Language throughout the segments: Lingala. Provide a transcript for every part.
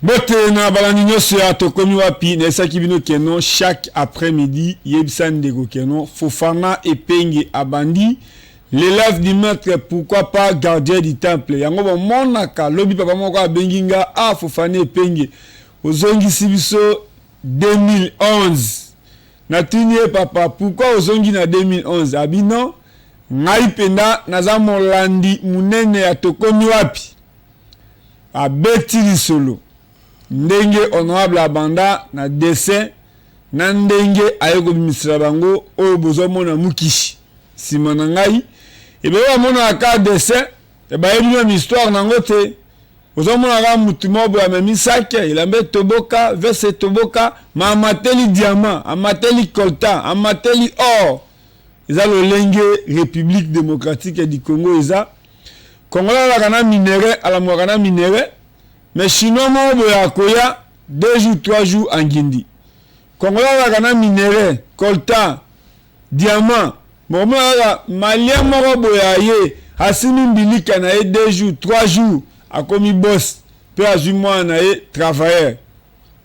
Bote na balani nyonso ya tokomi wapi na esaki bino keno chaque après-midi yebsan de keno Fofana Epenge abandi l'élève du maître pourquoi pas gardien du temple yango ba monaka lobi papa moko abenginga Fofana Epenge ozongi sibiso 2011 na tunier papa pourquoi ozongi na 2011 abino ngai penda naza molandi munene ya tokomi wapi abeti lisolo ndenge honorable abanda na dessin na ndenge ayeko bimisira bango oyo bozomona mukishi sima na ngai ebe bamona ka dessin eba yebino na histoire nango te bozomona ka mutu mobo amemi sake ilambe toboka verse toboka ma amateli diamant amateli coltan amateli or eza lolenge République démocratique du Congo eza Congo la kana minéraux ala mo kana minéraux mais chinois mo ya koya 2 jours 3 jours en Guindi Congo la kana minéraux coltan diamant mo malien mo ya ye asimi mbilika na ye 2 jours 3 jours akomi boss pe azumwa na ye travailleur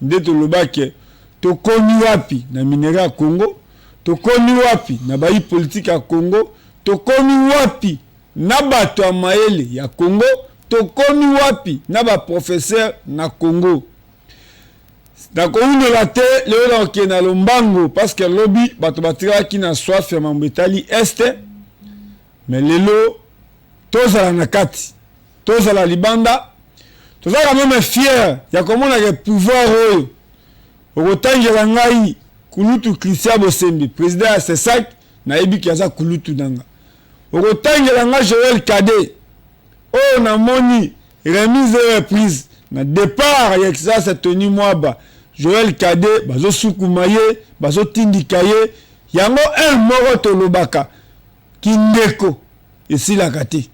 ndeto lobake to komi wapi na minéraux ya Congo to komi wapi na bayi politique ya Congo to komi wapi na bato ya maele ya Congo to komi wapi na ba professeur na Congo na koune la te leo na okena lombango parce que lobby bato batira ki na soif ya mambetali este mais lelo tozala na kati tozala libanda tozala même fier ya komona ke pouvoir oyo okotangela ngai kulutu Christian Bosembi président ya CESAC na yebi ki aza kulutu nanga okotangela nga Joël Cadet oh na moni remise et reprise na départ ya exercice Tony Mwaba Joël Cadet bazo sukuma ye bazo tindika ye yango un moko tolobaka kindeko esila kate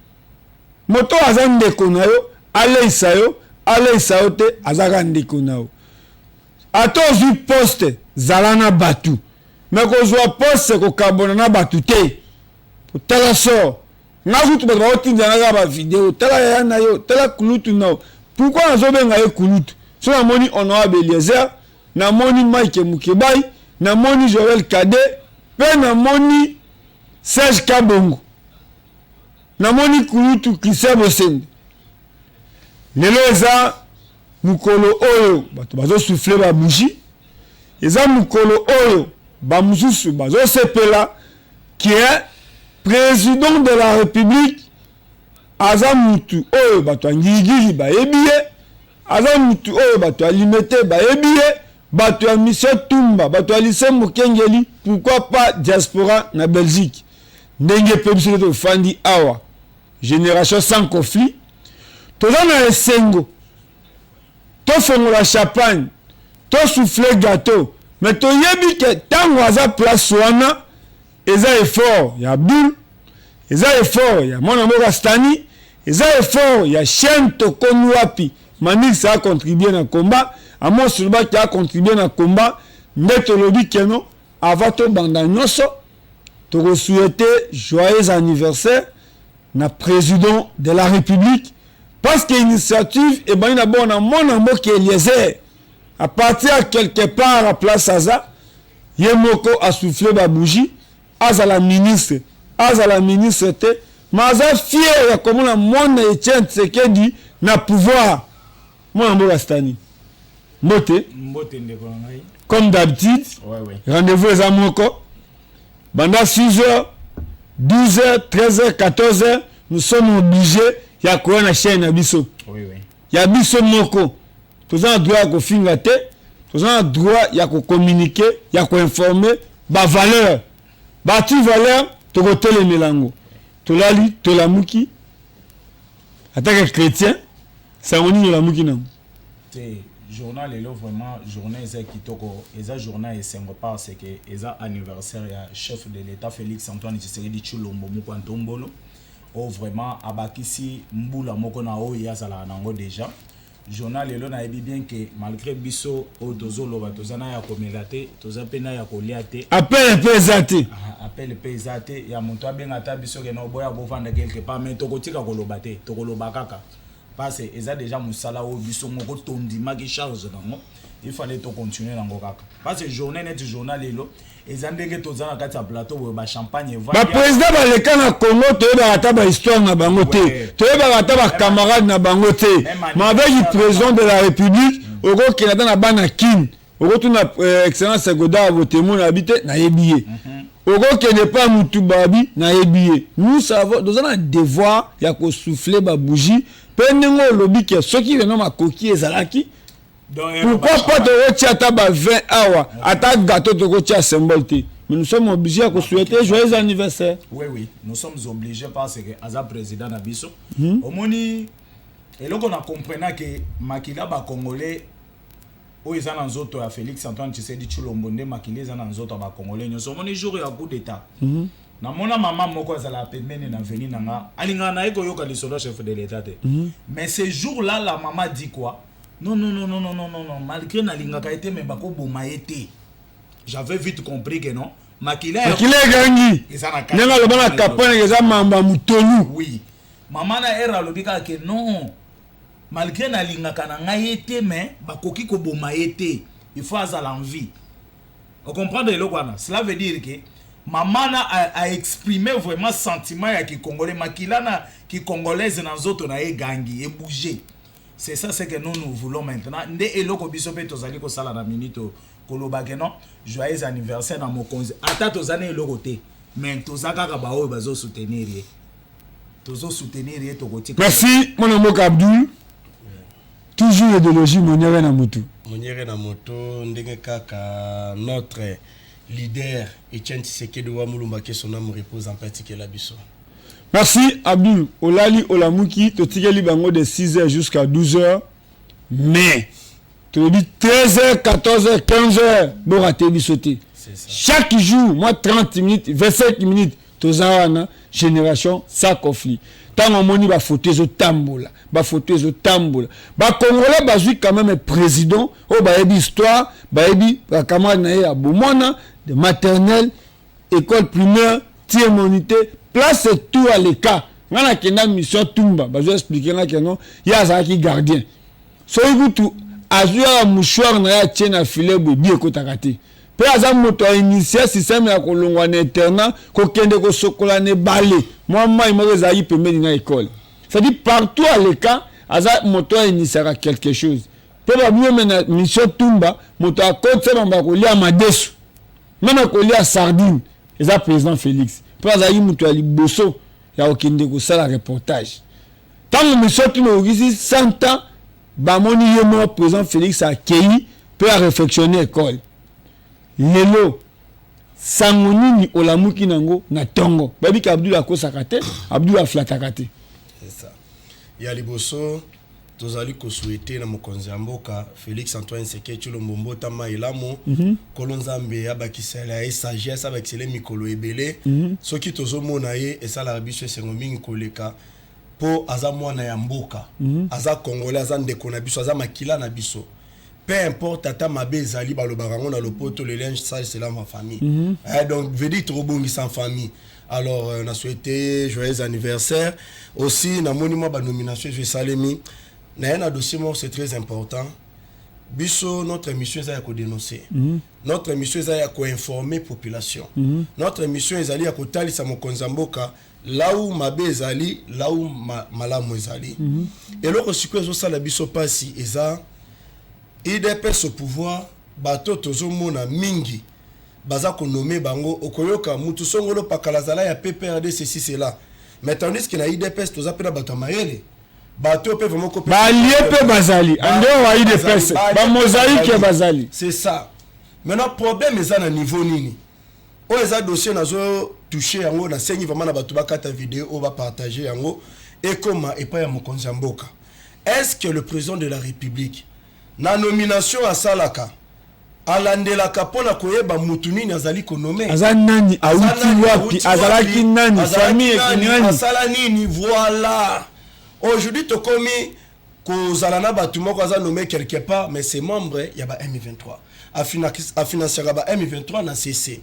moto aza ndeko na yo aleisa yo te azaka ndeko na yo atozu poste zalana batu mais kozwa poste kokabona na batu te tala so nazutu bato baotinda na ba vidéo tala ya na yo tala kulutu na yo pourquoi nazobenga ye kulutu so na moni honorable Eliezer na moni Mike Mukebai na moni Joël Cadet pe na moni Serge Kabongo na moni kulutu Christian Bosembi lelo eza mukolo oyo bato bazo souffler ba bougie eza mukolo oyo ba mususu bazo sepela qui est président de la République aza mutu oyo bato angigiri ba ebiye aza mutu oyo bato alimete ba ebiye bato ya Michel Tumba bato lycée Mokengeli pourquoi pas diaspora na Belgique ndenge pebisoko to fandi awa génération sans conflit toza na esengo to fongola champagne to souffler gâteau mais to yebi ke tango aza place wana eza effort ya Bull eza effort ya mwana mboka Stani eza effort ya chaîne tokomi wapi Manix a contribué na combat Amos Sulba qui a contribué na combat ndeto lobi keno avant to banda nyonso to souhaiter joyeux anniversaire na président de la République parce que l'initiative est bien d'abord dans mon amour qui est Eliezer à partir à quelque part à place Aza Yemoko a soufflé ba bougie Aza la ministre te mais Aza fier ya comme la monde Etienne Tshisekedi na pouvoir mon amour Astani Mbote comme d'habitude rendez-vous les amoko banda 6h 12h 13h 14h nous sommes obligés ya koya na chaîne na biso ya biso moko toza droit ya kofinga te toza droit ya ko communiquer ya ko informer ba valeur ba tu valeur to ko telemelango tolali tolamuki attaque chrétien ça on ni la muki non c'est journal est là vraiment journée c'est kitoko eza journal et c'est parce que eza anniversaire ya chef de l'état Félix Antoine Tshisekedi Tshilombo Mukwantombolo oh vraiment abakisi mbula moko na o yazala nango déjà journal elo na yebi bien que malgré biso o tozolo ba tozana ya komelate tozapena ya kolia te appel pesate ya monto abenga ta biso ke no boya bovanda quelque part mais tokotika koloba te tokoloba kaka parce que ils a déjà musala au biso moko tondima qui charge nango il fallait to continuer nango kaka parce que journée net journal lelo ils ont ndenge tozana kati ya plateau ba champagne va ba président ba leka na Congo toyeba ata ba histoire na bango te toyeba ata ba camarade na bango te mais avec le président de la République oko Canada na bana kin oko tuna excellence Segoda Votemo na habité na yebiye oko kene pas mutu babi na yebiye nous savons nous avons un devoir ya ko souffler ba bougie penengo lobi ke soki veno makoki ezalaki pourquoi pas de retirer ba 20 awa ata gâteau de retirer symbole te mais nous sommes obligés à souhaiter joyeux anniversaire. Oui nous sommes obligés parce que Aza président na biso omoni et là on a compris que makila ba congolais o ils en nzoto ya Félix Antoine Tshisekedi Tshilombo nde makila ils en nzoto ba congolais nyoso omoni jour ya coup d'état na mona maman moko azala pembeni na veni nanga alinga na eko yoka lisolo chef de l'état te mais ce jour là la maman dit quoi non malgré na linga ka été mais bako boma été j'avais vite compris que non makila gangi nenga lo bana kapone eza mamba mutolu oui maman na era lobika que non malgré na linga kana ngai été mais bakoki ko boma été il faut azala envie on comprend de lokwana cela veut dire que maman a exprimé vraiment sentiment ya ki congolais makila na ki congolaise na nzoto na e gangi et bouger c'est ça c'est que nous voulons maintenant nde eloko biso pe tozali ko sala na minute koloba ke non joyeux anniversaire na mokonzi ata tozane eloko te mais tozaka ka ba oyo bazo soutenir ye tokoti. Merci mon ami Abdul. Toujours idéologie moniere na moto ndenge kaka notre leader Etienne Tshisekedi wa Mulumba ke son âme repose en paix que la biso. Merci Abdul Olali Olamuki totikeli bango de 6h jusqu'à 12h mais tu dis 13h 14h 15h bo raté bisoté chaque jour moi 30 minutes 25 minutes tozawana génération sans conflit tant on moni ba photo zo tambola ba congolais bazui quand même président o ba yebi histoire ba yebi ba camarade na ya bomona de maternelle école primaire tiers-monité place tout à l'écart ngana kenda mission tumba bazo expliquer na que non ya za ki gardien so yutu azua mouchoir na ya tiena filet bobi ekotaka te pe aza moto a initié système ya kolongwa na internat ko kende ko sokola ne balé moi mai mo ezali pembeni na école c'est dit partout à l'écart aza moto a initié quelque chose pe ba mieux mena mission tumba moto a côté ba ko lia madesu même ko lia sardine eza président Félix pe azali moto a liboso ya okende ko sala reportage tant mission tumba okisi 100 ans ba moni yemo président Félix a accueilli pe a réflexionner école lelo sangonini olamuki nango na tongo babi ka Abdul akosaka te Abdul aflataka te c'est ça ya liboso tozali ko souhaiter na mokonzi ya mboka Félix Antoine Tshisekedi Tshilombo mbotama elamo kolonzambe abakisela e sagesse abakisele mikolo ebele soki tozomona ye esala biso esengo mingi koleka po aza mwana ya mboka aza congolais aza ndeko na biso aza makila na biso peu importe ata mabe ezali balobaka ngo na lopoto le linge sale c'est là ma famille donc veut dire trop bongi sans famille alors on a souhaité joyeux anniversaire aussi na monument ba nomination je salemi na un dossier c'est très important biso notre mission est à dénoncer notre mission est à informer population notre mission est à kotalisa mokonzi mboka là où mabe ezali là où malamu ezali et loko sikwe zo sala biso pasi eza IDPS au pouvoir bato tozomona mingi baza ko nommer bango okoyoka mutu songolo pakalazala ya PPRD ceci cela mais tandis que na IDPS tozapela bato mayele bato pe vraiment ko ba lié bazali ande wa IDPS ba mosaïque bazali c'est ça maintenant problème eza na niveau nini o eza dossier nazo toucher yango na sengi vraiment na bato bakata vidéo o ba partager yango et comment et pas ya mokonzi mboka est-ce que le président de la République na nomination à Salaka alandelaka pona koyeba mutu nini azali ko nommer azanani auti wapi azalaki nani famille ekinani asala nini voilà aujourd'hui to komi kozala na batu moko aza nommé quelque part mais c'est membre ya ba M23 a financer ba M23 na CC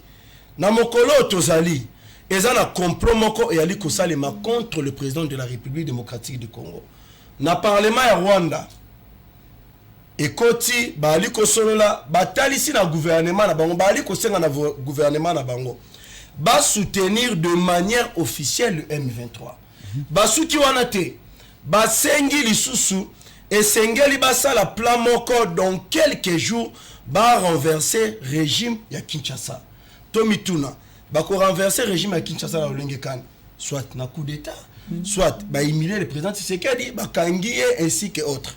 na mokolo tozali eza na complot moko et ali ko salema contre le président de la République démocratique du Congo na parlement ya Rwanda ekoti bali kosolola batalisi na gouvernement na bango bali kosenga na gouvernement na bango ba soutenir de manière officielle le M23 ba suki wana te ba sengi lisusu esengeli basala plan moko dans quelques jours ba renverser régime ya Kinshasa tomituna ba ko renverser régime ya Kinshasa na olenge kan soit na coup d'état soit ba humilier le président Tshisekedi ba kangiye ainsi que autres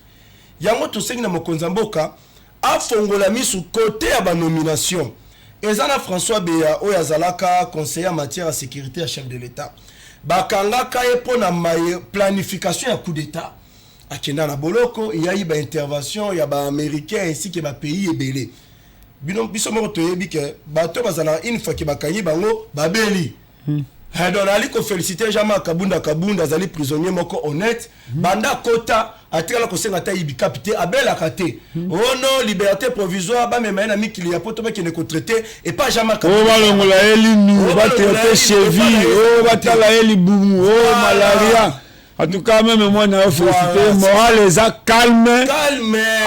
yango tosengi na mokonzi mboka afongola misu côté ya ba nomination ezana François Beya oyo azalaka conseiller en matière de sécurité à chef de l'État bakangaka ye pona planification ya coup d'état akenda na boloko il y a eu ba intervention ya ba américain ainsi que ba pays ebele biso moko toyebi ke bato bazala une fois ke bakanyi bango babeli donc ali ko féliciter Jean-Marc Kabunda azali prisonnier moko honnête banda kota atikala ko senga ta ibi capité abela kate oh non liberté provisoire ba mema na mikili ya poto ba kene ko traiter et pas Jean-Marc Kabunda oh balongola eli nu ba traiter cheville oh batala eli bumu oh malaria en tout cas même moi na féliciter moral les a calme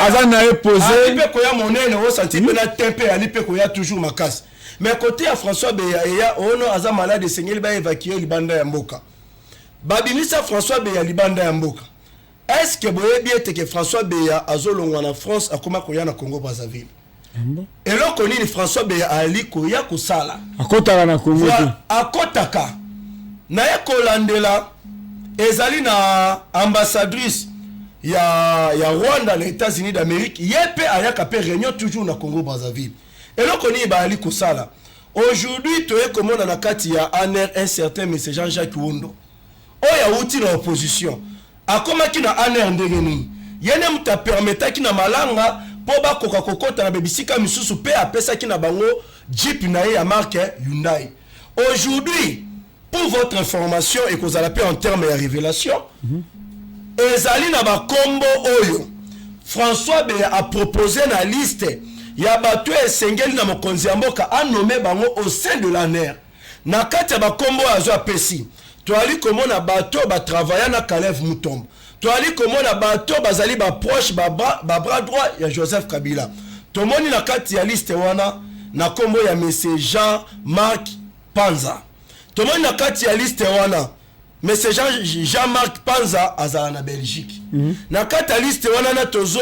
azana reposer alipe ko ya monene o senti pe na tempe alipe ko ya toujours makasi. Mais côté à François Beya eya ono aza malade sengeli ba évacuer libanda ya mboka babinisa François Beya libanda ya mboka est-ce que boyebi ete que François Beya azolongwa na France akoma koya na Congo Brazzaville et là konini François Beya ali koya kosala akotaka na Congo akotaka na ye kolandela ezali na ambassadrice ya Rwanda les États-Unis d'Amérique yepe ayaka pe réunion toujours na Congo Brazzaville. Et là, on est bali kosala. Aujourd'hui, tu es comme on a kati ya ANR un certain M. Jean-Jacques Wondo. Oh ya outil dans l'opposition. A comment qui na ANR ndengeni. Yene muta permetta qui na malanga po ba koka kokota na bebisika misusu pe apesa qui na bango Jeep na ya marque Hyundai. Aujourd'hui, pour votre information et que vous allez en termes de révélation, ezali na ba combo oyo. François Beya a proposé na liste ya bato esengeli na mokonzi ya mboka a nommé bango au sein de l'ANR na kati ya bakombo azo apesi toali komona bato ba travailler na Kalev Mutombo toali komona bato bazali ba proche ba bras droit ya Joseph Kabila tomoni na kati ya liste wana na kombo ya monsieur Jean-Marc Panza tomoni na kati ya liste wana monsieur Jean-Marc Panza azala na Belgique. Na kata liste wana na tozo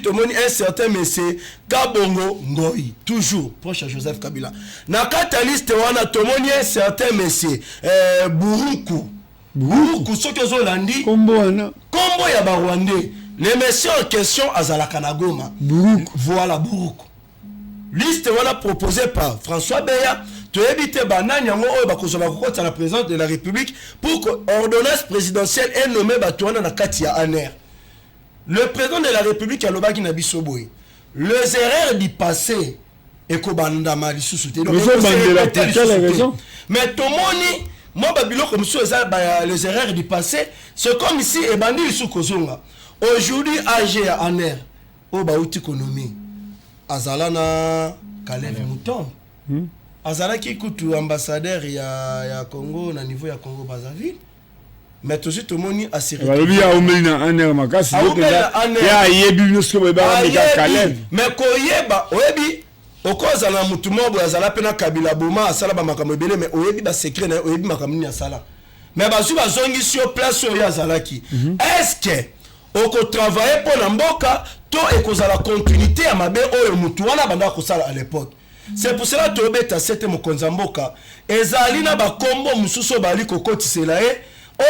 tomoni un certain monsieur Kabongo Ngoi toujours proche à Joseph Kabila. Na kata liste wana tomoni un certain monsieur Buruku soki zolandi kombo ya Barwandais. Le monsieur en question azala Kanagoma. Buruku. Voilà Buruku. Liste wana proposée par François Beya. Tu évites banani yango oyo bakozoma kokota la présidence de la République pour que ordonnance présidentielle est nommée batouana na kati ya ANR. Le président de la République a lobaki na biso boy. Les erreurs du passé et ko banda mali sous donc mais tomoni moi babilo comme ça les erreurs du passé c'est comme ici et bandi sous kozonga. Aujourd'hui AG à ANR o ba outi économie azala na Kalev Mutombo. Azala qui coûte ambassadeur ya Congo na niveau ya Congo Brazzaville mais tout suite moni assuré balobi ya omena ANR makasi ya yebi nosko ba Kalev mais koyeba oyebi okoza na mutu mobo azala pena Kabila boma asala ba makambo ebele mais oyebi ba secret na oyebi makambo ni asala mais bazu bazongi sur place oyo azalaki est-ce que oko travailler pour na mboka to ekozala continuité ya mabe oyo mutu wana banda kosala à l'époque. C'est pour cela que Tobeta c'était mon konzamboka ezalina ba kombo mususo bali kokotisela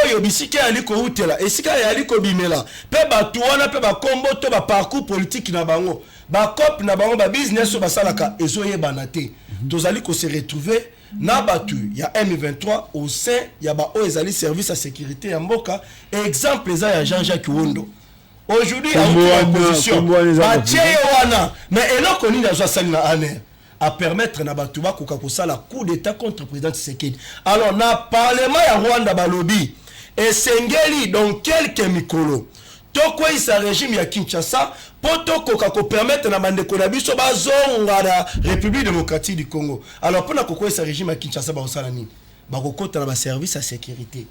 oyo bisika ali ko utela esika ali ko bimela pe batu wana pe ba kombo to ba parcours politique na bango ba cop na bango ba business so basalaka ezoye banate tozali ko se retrouver na batu ya M23 au sein ya ba o ezali service à sécurité ya mboka exemple eza ya Jean-Jacques Wondo aujourd'hui en opposition batie wana mais eloko ni na zo sali na ANR à permettre na batuba koka la coup d'état contre le président Tshisekedi. Alors na parlement ya Rwanda balobi et sengeli dans quelques mikolo toko isa régime ya Kinshasa poto koka ko permettre na bande ko na biso bazonga na République démocratique du Congo. Alors pona koko isa régime ya Kinshasa ba osala nini ba kokota na ba service à sécurité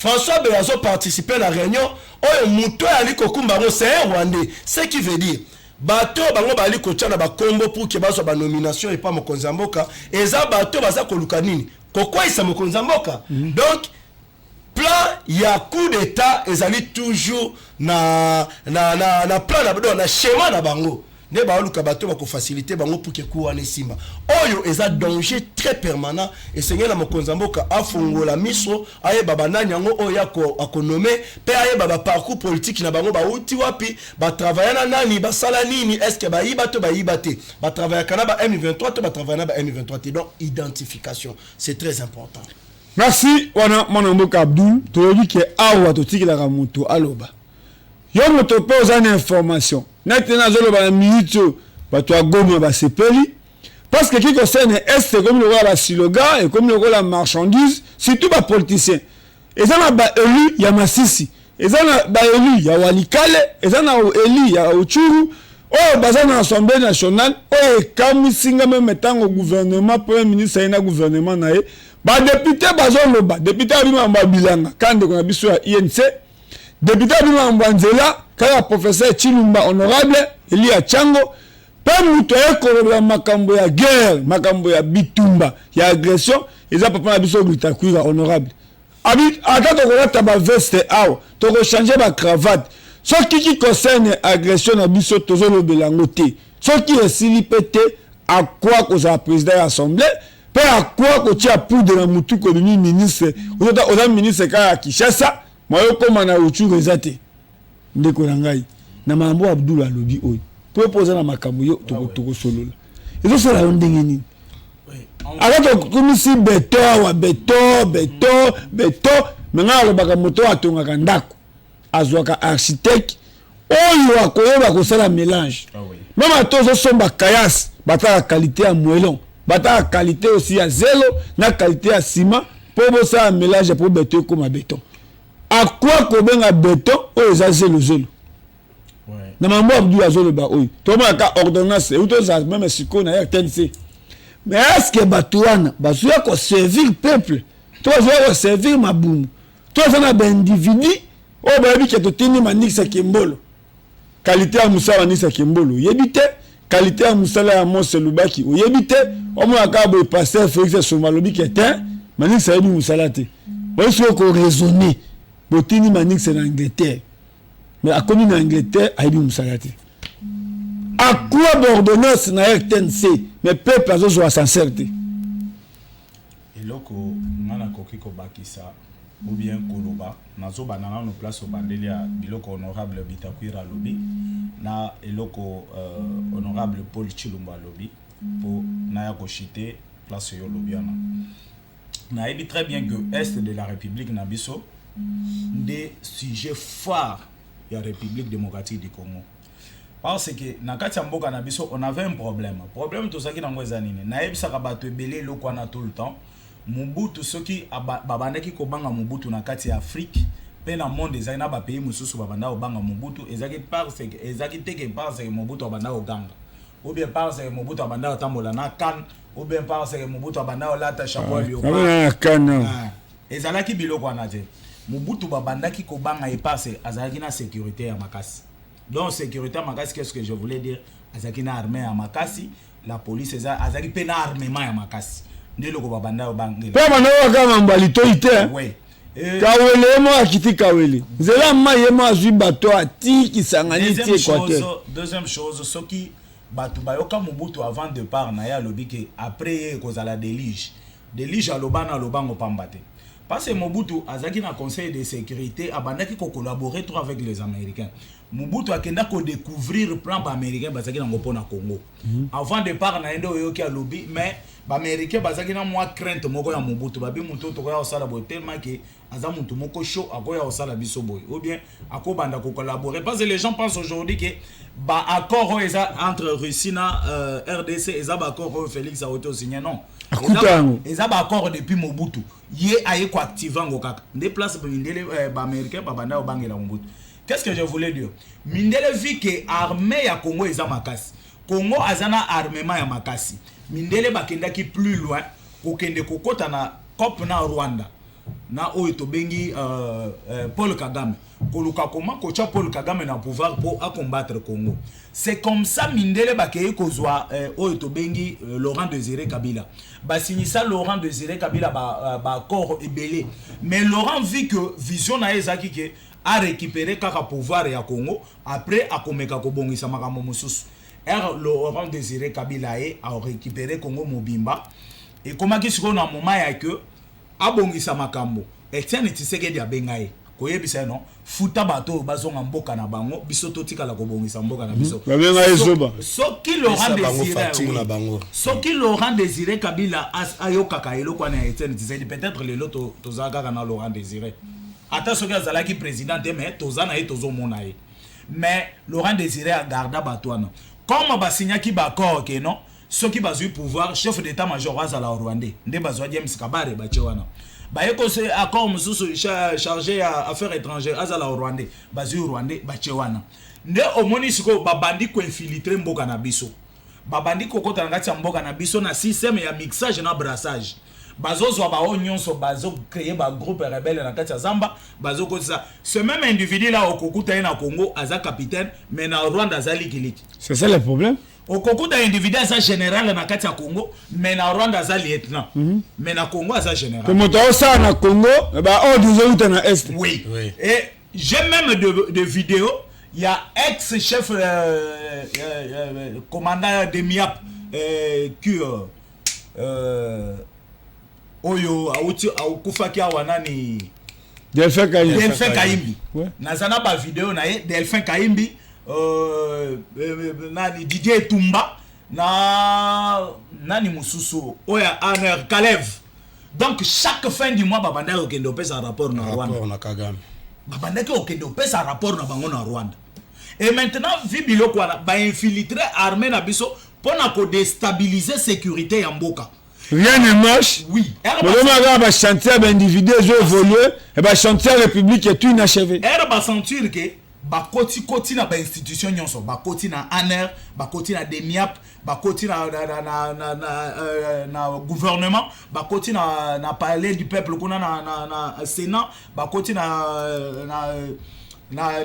François Beyazo participé à la réunion. Oh, Mouto Ali Kokumbango, c'est un Rwandais. Ce qui veut dire, bateau bango bali kochana ba combo pour que baso ba nomination et pas Mokonzi ya Mboka. Et ça bateau baza koluka nini? Pourquoi il s'est Mokonzi ya Mboka? Donc plan ya coup d'état ezali toujours na plan na schéma na bango. Ne ba luka bato ba ko faciliter bango pour que coup ane simba. Oyo eza danger très permanent et seigneur na Mokonzi ya Mboka afongola miso aye baba nani yango oya ko akonome pe aye baba parcours politique na bango ba uti wapi ba travailler na nani ba sala nini est-ce que ba yiba to ba yibate ba travailler kana ba M23 to ba travailler na ba M23 donc identification c'est très important. Merci wana mwana Mboka Abdul to dit que awa to tiki la moto aloba yo moto pose une information maintenant zoloba na minute bato a goma ba sepeli parce que qui concerne est comme le roi la slogan et comme le roi la marchandise surtout ba politicien et ça na ba élu ya Masisi et ça na ba élu ya Walikale et ça na élu ya Uchuru oh baza na assemblée nationale oh kamisinga même tant au gouvernement premier ministre et na gouvernement na e ba député bazoloba député abima mbabilanga kande ko na biso ya INC député abima mbanzela kaya professeur Chilumba honorable Elia Chango pe muto ekoloba makambo ya guerre makambo ya bitumba ya agression eza papa na biso Glitakwira honorable abi atako ko lata ba veste awa to ko changer ba cravate ce qui concerne agression na biso tozolobela ngote ce qui esili pété à quoi ko za président de l'assemblée pe à quoi ko tia poudre na mutu ko ni ministre oza ministre ka Kishasa moyo koma na Uchuru ezate ndeko na ngai na mambo Abdul alobi oyo proposer na makambo yo toko solola ezo sala ndenge nini alors komisi beton menga lobaka moto atongaka ndako azwaka architecte oyo akoyeba kosala mélange même atozo somba kayas bataka qualité ya moellon bataka qualité aussi ya zelo na qualité ya ciment pour bosala mélange pour beton comme béton à quoi kobenga beton oyo za zelo na mambo Abdul azoloba oyo to maka ordonnance ou to za même siko na RTNC mais est-ce que batuana bazuya ko servir peuple to zo ko servir mabumu to za na individu o ba bi ke to tini manisa Kimbolo qualité ya musala manisa Kimbolo yebite qualité ya musala ya Mose Lubaki o yebite o mo aka bo pasteur Félix Somalobi ke te manisa yebi musala te bo so ko raisonner bo tini manisa na Angleterre mais à commune Angleterre a eu une salade. À quoi d'ordonnance na RTNC mais peuple a besoin de sincérité. Et là que ngana koki ko bakisa ou bien koloba nazo banana no place au bandelia biloko honorable Bitakwira lobby na eloko honorable Paul Chilumba lobby pour na ya ko chiter place yo lobiana. Na ebi très bien que est de la République na biso des sujets phares la République démocratique du Congo. Parce que na kati ya mboka na biso on avait un problème. Problème tout ça qui nango ezanine. Na yebisa ka bato ebele loko na tout le temps. Mobutu soki babandaki ko banga Mobutu na kati ya Afrique, pe na monde ezana ba pays mususu babanda ko banga Mobutu ezaki parce que ezaki teke parce que Mobutu abanda ko ganga. Ou bien parce que Mobutu abanda ko tambola na kan, ou bien parce que Mobutu abanda ko lata chapeau lioko. Na kan. Ezalaki biloko na je. Mobutu babandaki ko banga et passe azaki na sécurité ya makasi. Donc sécurité ya makasi qu'est-ce que je voulais dire? Azaki na armée ya makasi, la police azaki pe na armement ya makasi. Ndelo ko babanda ko banga. Pas manawa kama mbalito ite. Oui. Kawele mo akiti kawele. Nzela mayema azwi bato ati kisangani ti Équateur. Deuxième chose, ce qui batu bayoka Mobutu avant de part na ya lobi que après kozala délige. Délige alobana lobango pambate. Parce que Mobutu azaki na conseil de sécurité abandaki ko collaborer trop avec les Américains. Mobutu akenda ko découvrir plan américain bazaki na ngopo na Congo. Avant de part na endo yoki a lobby mais ba américain bazaki na moi crainte moko ya Mobutu babi mutu to ko ya osala bo tellement que azamuntu moko show akoya osala biso boy ou bien akobanda ko collaborer parce que les gens pensent aujourd'hui que ba accord entre Russie na RDC et ba accord Félix a auto signé non. Ils ont accord depuis Mobutu. Yé aye ko activant ngo kaka. Des places mindele ba américain ba banda obangela Mobutu. Qu'est-ce que je voulais dire? Mindele vu que armée ya Congo eza makasi. Congo azana armement ya makasi. Mindele bakenda ki plus loin ko kende kokota na COP na Rwanda. na oyo tobengi Paul Kagame koluka comment kocha Paul Kagame na pouvoir pour combattre Congo. C'est comme ça mindele bakeye kozwa oyo tobengi Laurent Désiré Kabila ba signisa Laurent Désiré Kabila ba accord ebelé, mais Laurent vu que vision na ezaki ke a récupérer kaka pouvoir ya Congo après akomeka kobongisa makambo mosusu. Laurent Désiré Kabila a récupéré Congo mobimba et comment ki siko na moment ya que abongisa makambo Etienne Tshisekedi abengaye koyebisa non futa bato bazonga mboka na bango biso totikala kobongisa mboka na biso soki Laurent Désiré Kabila ayokaka eloko na Etienne Tshisekedi peut-être le loto tozaka na Laurent Désiré ata soki azalaki président mais tozana et tozomona mais Laurent Désiré a gardé bato na comme basignaki bakor ke non soki bazui pouvoir chef d'état-major azala Rwandais nde bazwa James Kabare bachewana bayeko se accord mususu chargé à affaires étrangères azala Rwandais bazui Rwandais bachewana nde omoni siko babandi ko infiltrer mboka na biso babandi kokota ngati ya mboka na biso na système ya mixage na brassage bazozwa ba onyonso bazo créer ba groupe rebelle na kati ya Zamba bazo ko ça ce même individu là okokuta na Congo aza capitaine mais na Rwanda azali kiliki. C'est ça le problème. Okokuta individu aza général na kati ya Congo mais na Rwanda aza lieutenant mais na Congo aza général. Que moto ça na Congo ba ordre uta na est. Oui. Et j'ai même de vidéos, il y a ex-chef commandant de MIAP qui oyo auti akufaki awanani Delphin Kaimbi. Nazana ba vidéo na Delphin Kaimbi nani Didier Tumba na nani mususu oya Aner Kalev. Donc chaque fin du mois babanda okendo pesa rapport na Rwanda. Rapport na Kagame. Babanda ke okendo pesa rapport na bango na Rwanda. Et maintenant vi biloko ba infiltrer armée na biso pour na ko déstabiliser sécurité ya mboka. Rien ne marche. Oui. Le va chantier d'individus évolué et va chantier république est tout inachevé. Elle va sentir que ba koti na ba institution nyonso, ba koti na ANER, ba koti na DEMIAP, ba koti na gouvernement, ba koti na palais du peuple kuna na Sénat, ba koti na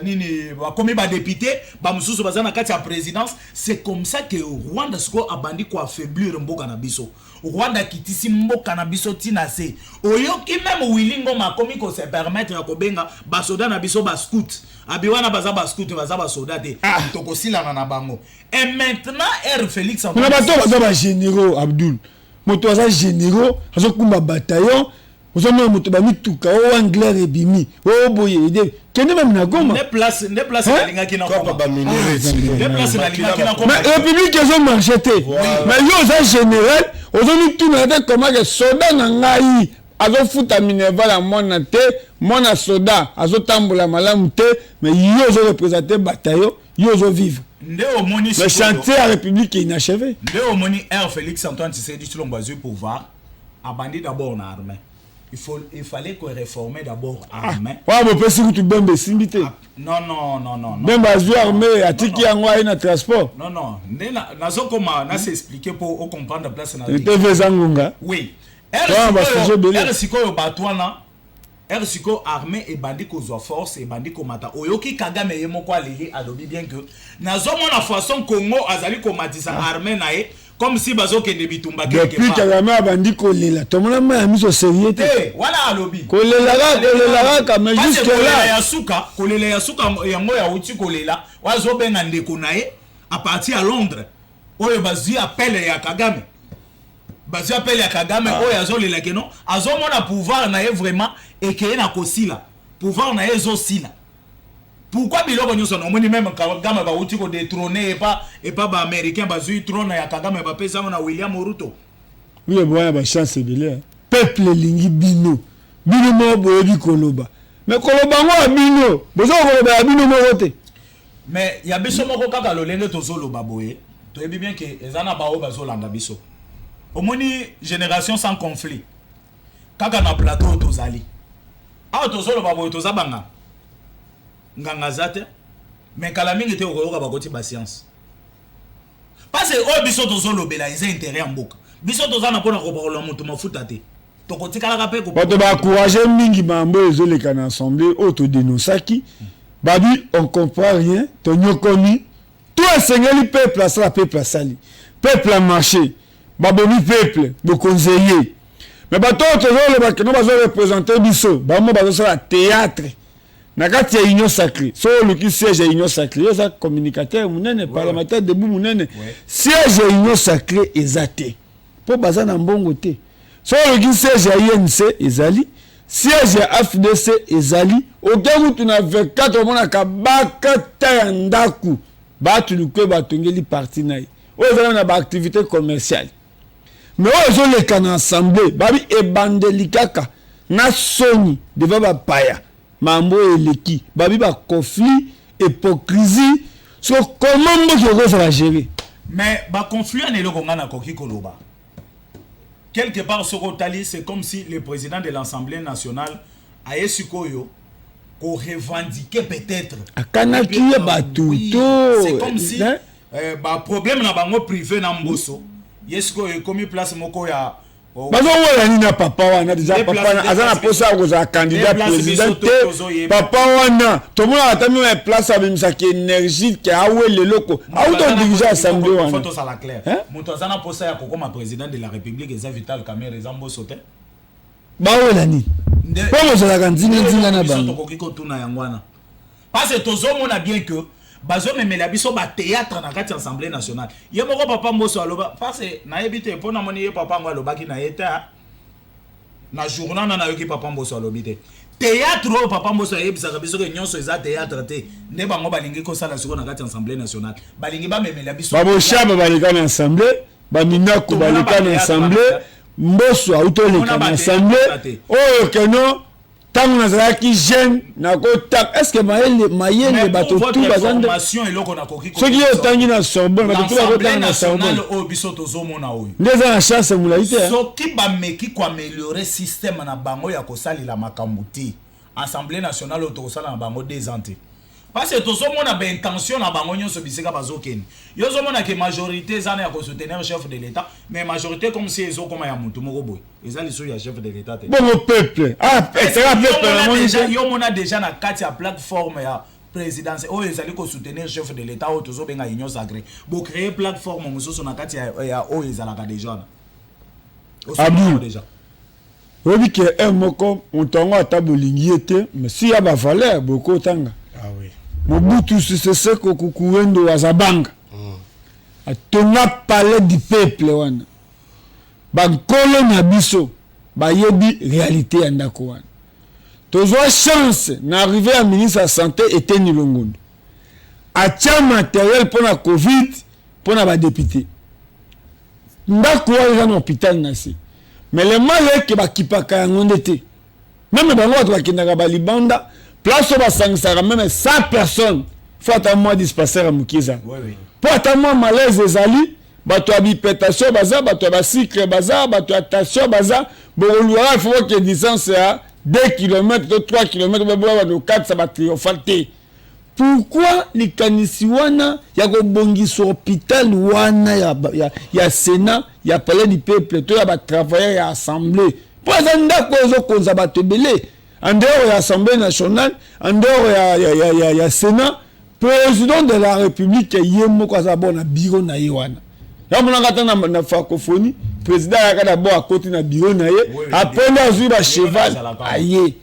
nini ba komi ba député ba mususu bazana kati ya présidence. C'est comme ça que Rwanda siko abandi ko affaiblir mboka na biso. Rwanda kitisi mboka na biso tina se oyoki même Willingo makomi ko se permettre ya kobenga ba soda na biso ba scout abiwana baza ba scout baza ba soda te toko silana na bango. Et maintenant Félix Antoine na bato ba généraux Abdul moto za généraux azo kumba bataillon ozomo moto ba mituka o anglais ebimi o boye ide kende même na Goma ne place na linga kina ko ba minere ne place na linga kina ko mais république ils ont marché te mais yo za général ozomi tout na te comment que soda na ngai azo futa Minerva la mona te mona soda azo tambola malamu te mais yo zo représenter bataillon yo zo vivre le chantier à république est inachevé. Nde omoni Félix Antoine Tshisekedi Tshilombo azui pouvoir abandi d'abord na armée. Il fallait qu'on réforme d'abord l'armée. Ouais, mais peut-être que tu bembe simbité. Non. Même azui armée atiki yango na transport. Non. Nazo koma na s'expliquer pour comprendre place na. Tu fais zangunga. Oui. Elle sikoyo batwana. Elle sikoyo armée et bandi ko zo force et bandi ko mata. Oyoki Kagame yemoko aleli alobi bien que nazo mona façon Congo azali ko matisa armée na ye. Comme si bazo kende bitumba quelque part. Depuis Kagame abandi kolela. Tomona ma miso sérieux te. Voilà alobi. Kolela ka mais juste là. Kolela ya suka yango ya uti kolela. Wazo benga ndeko na ye à partir à Londres. Oyo bazi appel ya Kagame. Bazi appel ya Kagame oyo azolela ke non. Azomona pouvoir na ye vraiment et que na kosila. Pouvoir na ye zo sila. Pourquoi biloko nyonso na moni même Kagame ba uti ko détrôner et pas ba américain ba zui trône ya Kagame ba pesa na William Ruto. Oui boya ba chance belé. Peuple lingi bino mo boyebi koloba. Mais koloba ngo bino, bozo koloba bino mo vote. Mais ya biso moko kaka lolenge tozolo baboye. To yebi bien que ezana ba o bazolanda biso. Omoni génération sans conflit. Kaka na plateau tozali. Ah tozolo baboye tozabanga. Nganga zate mais kala mingi te okoyoka bakoti ba science parce que o biso tozolo bela eza intérêt ya mboka biso tozana pona ko bakola mutu mafuta te tokotikala pe ko bato ba encourager mingi mambo ezoleka na assemblée autodénonçaki babi on comprend rien to nyokomi tout esengeli peuple asala peuple asali peuple a marché babomi peuple bokonzeye mais bato tozoloba ke no bazo représenter biso bamo bazosala théâtre na kati ya union sacrée so oluki siège ya union sacrée yo za communicateur munene parlementaire debout munene siège ya union sacrée ezate po baza na mbongo te so oluki siège ya INC ezali siège ya AFDC ezali okemutu na 24 omonaka bakata ya ndaku batulukwe batongeli parti na ye oyo ezali na baactivité commerciale mais oyo ezoleka na assemblée babi ebandeli kaka na soni devant bapaya mambo eleki babi ba conflit hypocrisie so comment mboki okozala gérer mais ba conflit en eloko ngana koki koloba quelque part soko tali c'est comme si le président de l'Assemblée nationale a esikoyo ko revendiquer peut-être akanaki ye batuto c'est comme si ba problème na bango privé na mboso yesikoyo komi place moko ya bazo wala ni na papa wana déjà papa na azana posa koza candidat président papa wana to mona atami na place abimisa ki énergie ki awele loko auto diriger assemblée wana photo ça la clair moto azana posa ya kokoma président de la république eza Vital Kamerhe zambo sote ba wala ni po za la nzinga na bango to kokiko tuna yangwana parce que tozomona bien que bazo memela biso ba théâtre na kati assemblée nationale ye moko papa mboso aloba parce na yebite pona moni ye papa ngo aloba ki na eta na journal na yoki papa mboso alobite théâtre o papa mboso yebisa biso ke nyonso eza théâtre te ne bango balingi ko sala siko na kati assemblée nationale balingi ba memela biso babo shaba balika na assemblée ba minako balika na assemblée mboso auto leka na assemblée oyo keno tant nazalaki jeune nakota est-ce que mayele bato tout bazande formation eloko na koki ce qui est tangi na Sorbonne bato tout bakota na Sorbonne o biso tozomona oyo ndeza na chance mulaite so ki ba meki ko améliorer système na bango ya kosali la makambuti assemblée nationale otokosala na bango 2 ans parce que tozomona ba intention na bango nyonso bisika bazokeni yo zomona ke majorité zana ya ko soutenir chef de l'état mais majorité comme si ezokoma ya mutu moko boy ezali so ya chef de l'état te bon peuple c'est un peuple na moni yo mona déjà na kati ya plateforme ya présidence oyo ezali ko soutenir chef de l'état o tozobenga union sacrée bo créer plateforme mosusu na kati ya oyo ezalaka déjà Abdou déjà obi ke un moko ontongo atabolingi ete mais si ya ba valeur boko tanga ah oui Mobutu Sese Seko Kukuwendo wazabanga atonga palais du peuple wana bankolo na biso bayebi réalité ya ndako wana tozwa chance na arrivé à ministre de santé Eteni Longondo atia matériel pour la covid pour na ba député ndako wana na hôpital na si mais le mal est que bakipaka yango ndete même bango bato bakendaka balibanda place où basangisaka même 100 personnes faut attendre moi dispensaire à Mukiza pour attendre moi malaise ezali bato ya bipetation baza bato ya basikre baza bato ya tension baza boluluaka il faut que distance ya 2 km to 3 km bato 4 ça va triompher. Pourquoi likanisi wana ya kobongisa hôpital wana ya Sénat ya palais du peuple to ya ba travailleurs ya assemblée pour ça ndako ezokonza bato ebele en dehors de l'Assemblée nationale, en dehors de Sénat, président de la République, il y a un bureau na Iwana. Il y a une francophonie, président a d'abord à côté d'un bureau na après il y a un cheval. Aïe.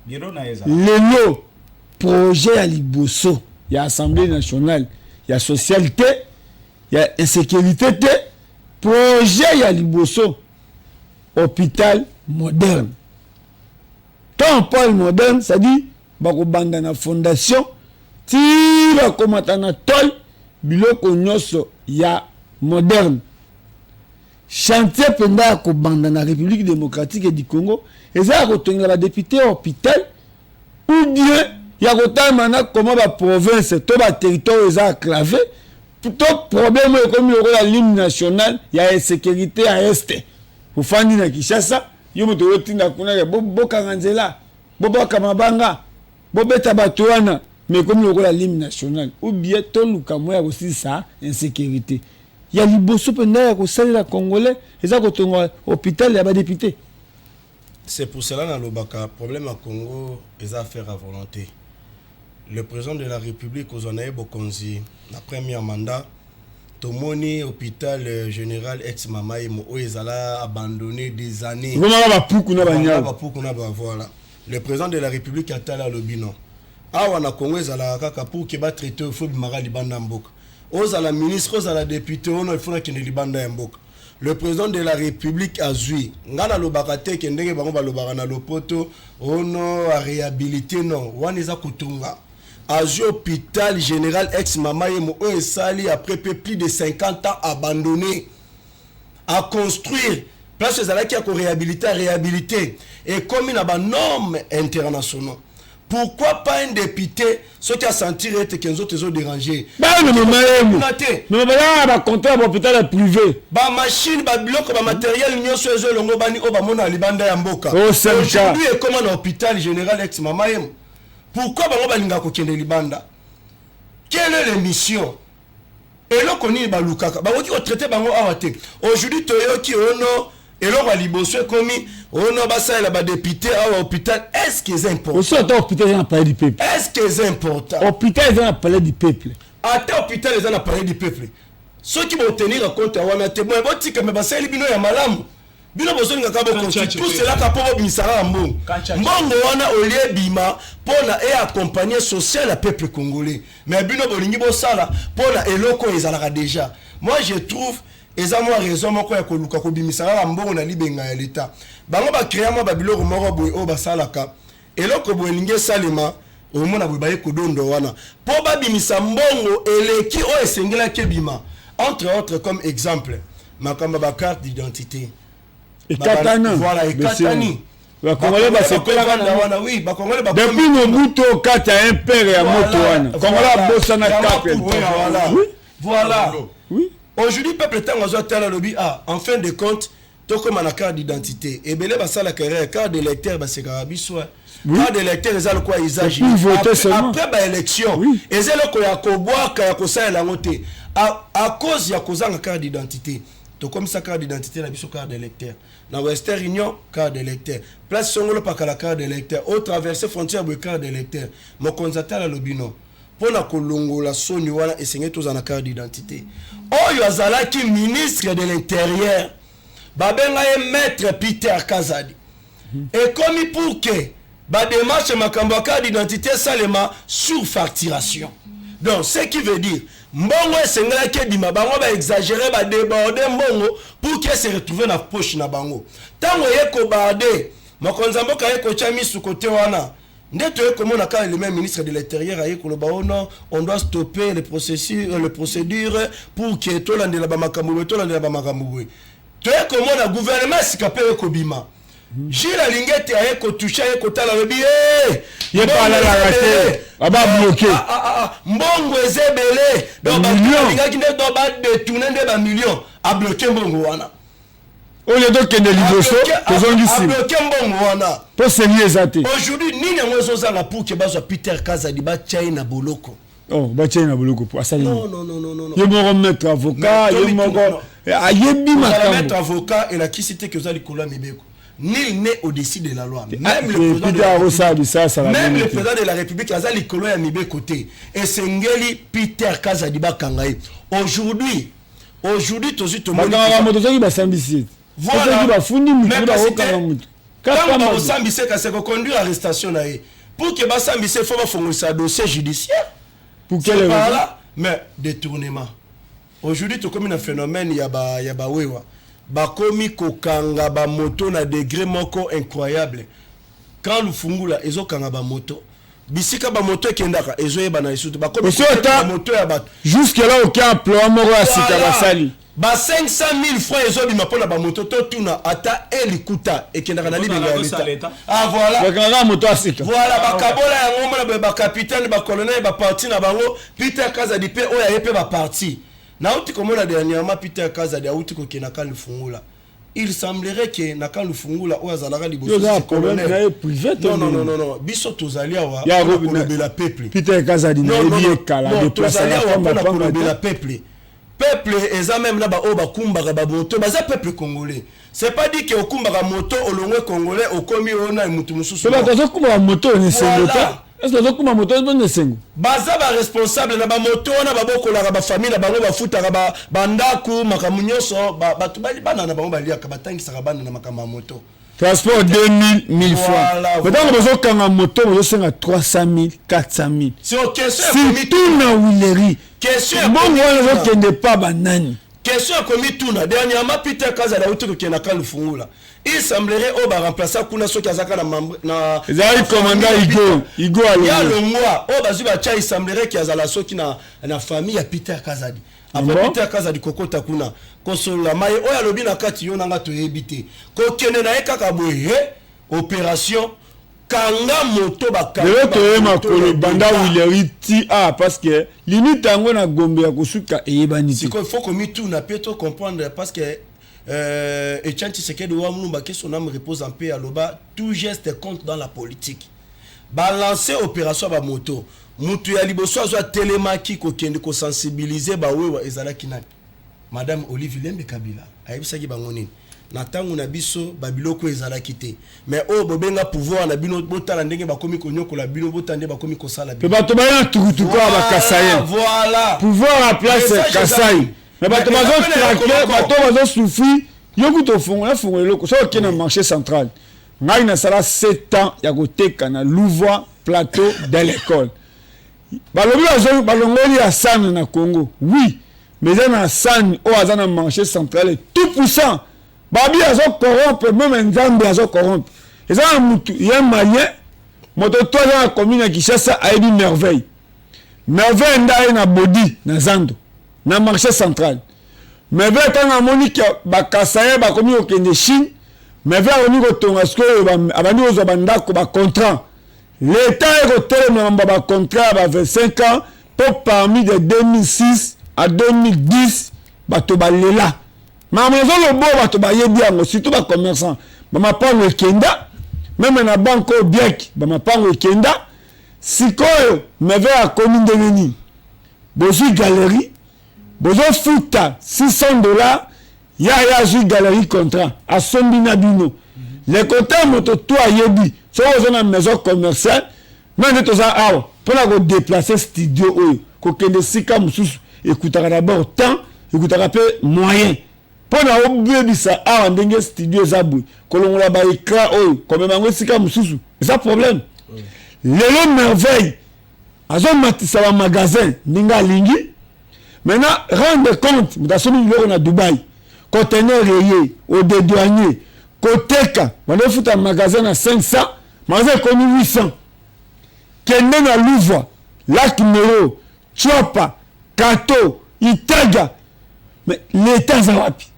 Le projet à Liboso, il y a Assemblée nationale, il y a socialité, il y a insécurité, projet à Liboso, hôpital moderne. Quand on parle moderne, ça dit bakobanda na fondation ti bakomata na tol biloko nyonso ya moderne. Chantier penda kobanda na République démocratique du Congo, eza kotongela ba député hôpital ou bien ya kotama na comment ba province to ba territoire eza enclavé. Plutôt problème comme la ligne nationale, il y a insécurité à est. Vous fandi na Kinshasa yo moto otinda kuna boka nganzela boboka mabanga bobeta bato wana mais comme la ligne nationale ou bien toluka moya aussi ça insécurité ya liboso penda ya kosalela congolais eza kotonga hôpital ya ba député C'est pour cela dans le Baka, problème à Congo, les affaires à volonté. Le président de la République, Ozonaï Bokonzi, la première mandat, Tomoni, hôpital général ex-Mamaï, Ezala abandonné des années. Voilà. Le président de la République a talé à l'Obino. Awana Congo, Ezala Kaka pour qu'il va traiter au feu de Mara Libanda Mbok. Ozala ministre, Ozala député, on a il faut qu'il y ait Libanda Mbok. Le président de la République a zui. Ngana lo bakate kendenge bango ba lo bakana lo poto ono a réhabilité non. Waniza kutunga. A zui hôpital général ex-Mamaï mo sali après plus de 50 ans abandonné. À construire. Place ezala qui a réhabilité. Et comme il y a des normes internationales. Pourquoi pas un député, ce qui a senti que les autres ont dérangé? Mais bah compter l'hôpital privé. Bah machine, bah bloc, bah matériel, nous sommes les longs bani, oh bah mon alibanda yamboka. Aujourd'hui, et comment l'hôpital général ex Mamaïm? Pourquoi bah on va l'inga kokende libanda? Quelle est l'émission? Et là qu'on y bah lukaka, bah on dit on traite bah on arrête. Aujourd'hui, Toyoki ono. Et là, on va libérer comme on a ça là député à l'hôpital. Est-ce que c'est important? Aussi, l'hôpital est un palais du peuple. Est-ce que c'est important? L'hôpital est un palais du peuple. Attends, l'hôpital est un palais du peuple. Ceux qui vont tenir compte à Wanate, moi, je dis que mes bassins, ils sont malades. Bino besoin de tout cela capable de misara mbongo. Mbongo wana olie bima pona et accompagner social le peuple congolais. Mais bino bolingi bo sala pona eloko ezalaka déjà. Moi je trouve eza moi raison moko ya koluka ko bimisara mbongo na libenga ya l'état. Bango ba créer mo ba biloko moko boy o basalaka. Eloko bolingi salima au mona boy baye kodondo wana. Po ba bimisa mbongo eleki o esengela ke bima. Entre autres comme exemple, makamba ba carte d'identité. Et Katana. Voilà, et Katani. Oui, depuis Mobutu, Kata un père et un moto. Congolais bossana Kata. Voilà. Oui. Aujourd'hui, peuple est en lobby. Ah, en fin de compte, tout comme la carte d'identité. Et bien, ça la carrière, carte d'électeur, c'est Garabissois. Carte d'électeur, ils ont quoi ils agissent. Après l'élection, ils ont quoi ils boivent, ils ont quoi à cause de la carte d'identité. Donc comme ça carte d'identité la biso carte d'électeur na Western Union carte d'électeur place songolo pa la carte d'électeur au traverser frontière de carte d'électeur mon constateur la lobino pour na kolongo la soni wala esengé tous en carte d'identité oyo azala ki ministre de l'intérieur babenga ye maître Peter Kazadi et comme pour que ba démarche makambo carte d'identité salema sur facturation. Donc ce qui veut dire mbongo esengela ke bima bango ba exagérer ba déborder mbongo pour que se retrouver na poche na bango tango yeko bade mokonza mboka yeko chami su côté wana ndeto yeko mona ka le même ministre de l'intérieur ayeko lo baona on doit stopper les procédures pour que to landela ba makambo to landela ba makambo to yeko mona gouvernement sikape yeko bima Gilles Lingete ayeko toucher yeko tala lobi il pas là la raté aba bloqué mbongo ezebele donc ba linga kinde do ba détourner de ba millions a bloqué mbongo wana o le do kende liboso tozongisi bloqué mbongo wana pour saigner ezate aujourd'hui nini ngozo zanga pour que bazo Peter Kazadi ba China boloko ba China boloko pour asali non ye mo mettre avocat ye mo ayebi makambo mettre avocat et la qui cité que vous allez coller mibeko. Nul n'est au-dessus de la loi. Même le président de la République, Azali Kolo ya mibe côté. Et Sengeli Peter Kazadiba Kangaï. Aujourd'hui, tout de suite, tout le monde. Voilà. Quand on s'ambisse, c'est qu'on conduit à l'arrestation. Pour que Bassambisse, il faut faire un dossier judiciaire. Pour quelle raison? Mais détournement. Aujourd'hui, tout comme un phénomène, il y a wewa. Bakomi kokanga ba moto na degré moko incroyable. Quand le fungula ezo kanga ba moto bisika ba moto kendaka ezo yeba na isutu bakomi ba moto ya bato jusque là aucun plan moko asika basali ba 500,000 francs ezo bima pona ba moto to tuna ata elikuta ekendaka na libinga ya leta. Ah voilà bakanga moto asika voilà bakabola ya ngoma ba capitaine ba colonel ba parti na bango Peter Kazadi pe oya yepe ba parti. Nauti komona dernièrement Peter Kazadi auti ko kenaka lufungula. Il semblerait que naka lufungula o azalaka liboso colonel privé. Non. Biso tozalia wa kolobela peuple. Peter Kazadi na yebi kala de place la femme pour kolobela peuple. peuple eza même na ba o ba kumbaka ba moto baza peuple congolais. C'est pas dit que okumbaka moto olongwe congolais okomi ona mutu mususu. C'est pas ça kumbaka moto ne sengo ta. Est-ce que kumbaka moto ne sengo? Baza ba responsable na ba moto na ba bokola ba famille na bango ba futa ba ndaku makamunyoso ba tu bali bana na bango baliaka batangisa ka bana na makama moto. Transport 2000 1000 francs. Maintenant on kanga moto on senga 300 000 400 000. C'est OK question tout na wileri. Question bon on ne kende pas banani. Question comme tout na dernièrement Peter Kazala utu ke na kalufungula. Il semblerait au ba remplacer kuna soki azaka na Zai commandant Igo il y a le mois au bazu ba cha il semblerait qu'il azala soki na famille ya Peter Kazadi. Après Peter Kazadi kokota kuna kosola mai oya lobi na kati yo nanga to ebité. Ko kene na ekaka boye opération kanga moto bakanga. Le to makolo banda wileri ti parce que limite ngo na gombe ya kosuka eyebani ti. Il faut que mi tout na peut comprendre parce que Etienne Tshisekedi wa Mulumba que son âme repose en paix à Loba, tout geste compte dans la politique. Balancer opération ba moto. Mutu ya liboso azwa telemaki ko kende ko sensibiliser ba wewa ezalaki nani. Madame Olivier Lembe Kabila ayebisaki bango nini. Na tangu na biso babiloko ezalaki te. Mais bobenga pouvoir na bino botala ndenge bakomi konyokola bino botande bakomi kosala bino. Bato ba tukutuko ba Kasaye. Voilà. Pouvoir à place Kasaye. Mais bato bazo traquer, bato bazo souffrir, yoku to fongola loko. So ki na marché central. Ngai na sala 7 ans ya koteka na Louvois plateau de l'école. Balobi bazo balongoli ya san na Congo. Oui, mais na san o azana marché central tout puissant. Babi azo corrompre même Nzambe azo corrompre. Eza mutu ya malien moto to na commune ya Kinshasa a dit merveille. Merveille ndai na body na Zando. Na marché central. Mais vers tant à Monique Bakasaye bakomi okende Chine, mais vers oni ko tonga sko abandi ozo bandako ba contrat. L'état est retenu ba contrat ba 25 ans pour parmi de 2006 à 2010 bato balela. Mais maison le bo bato ba yebi yango surtout ba commerçant. Ba mapango ekenda même na banque au biek ba mapango ekenda sikoyo mais vers a commune de Nini. Bozu galerie bozo futa $600 ya ju galerie contrat à Sombina Bino. Les contrats moto toi yebi so ozo na maison commerciale mais to za awa pour la déplacer studio oyo ko kende sika mususu écoutera d'abord temps écoutera peu moyen pour na obebisa awa ndenge studio zabui kolongola ba écran oyo comme mango sika mususu c'est ça problème. Lelo merveille azo matisa ba magasin ninga lingi. Maintenant, rendez compte, vous avez à Dubaï, conteneur rayé, au dédouanier, Koteka, vous avez foutu un magasin à 500, magasin connu 800. Kenden à Louvois, Lac Mero, Chopa, Kato, Itaga. Mais l'État Zawapi.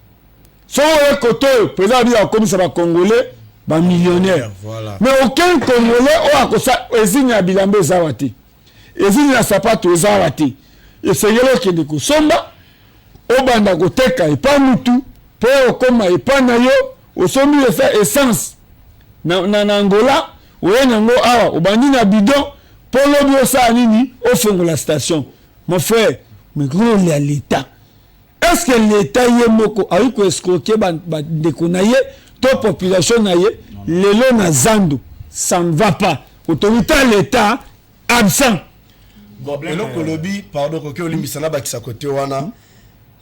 Son côté, président dit à comme ça va Congolais, va millionnaire. Voilà. Mais aucun Congolais, a comme ça, ezine à Bilambe Zawati. Ezine à Sapato Zawati. Et c'est là qui est somba au banda koteka et pas mutu pour comme et pas na yo au sombi essence na Angola ou nango awa au bandi na bidon pour l'obio ça nini au fond de la station. Mon frère, mais gros l'état est-ce que l'état yé moko a eu ko escroquer ba dekonaye to population na ye lelo na Zando ça ne va pas autorité l'état absent. Bon, pardon,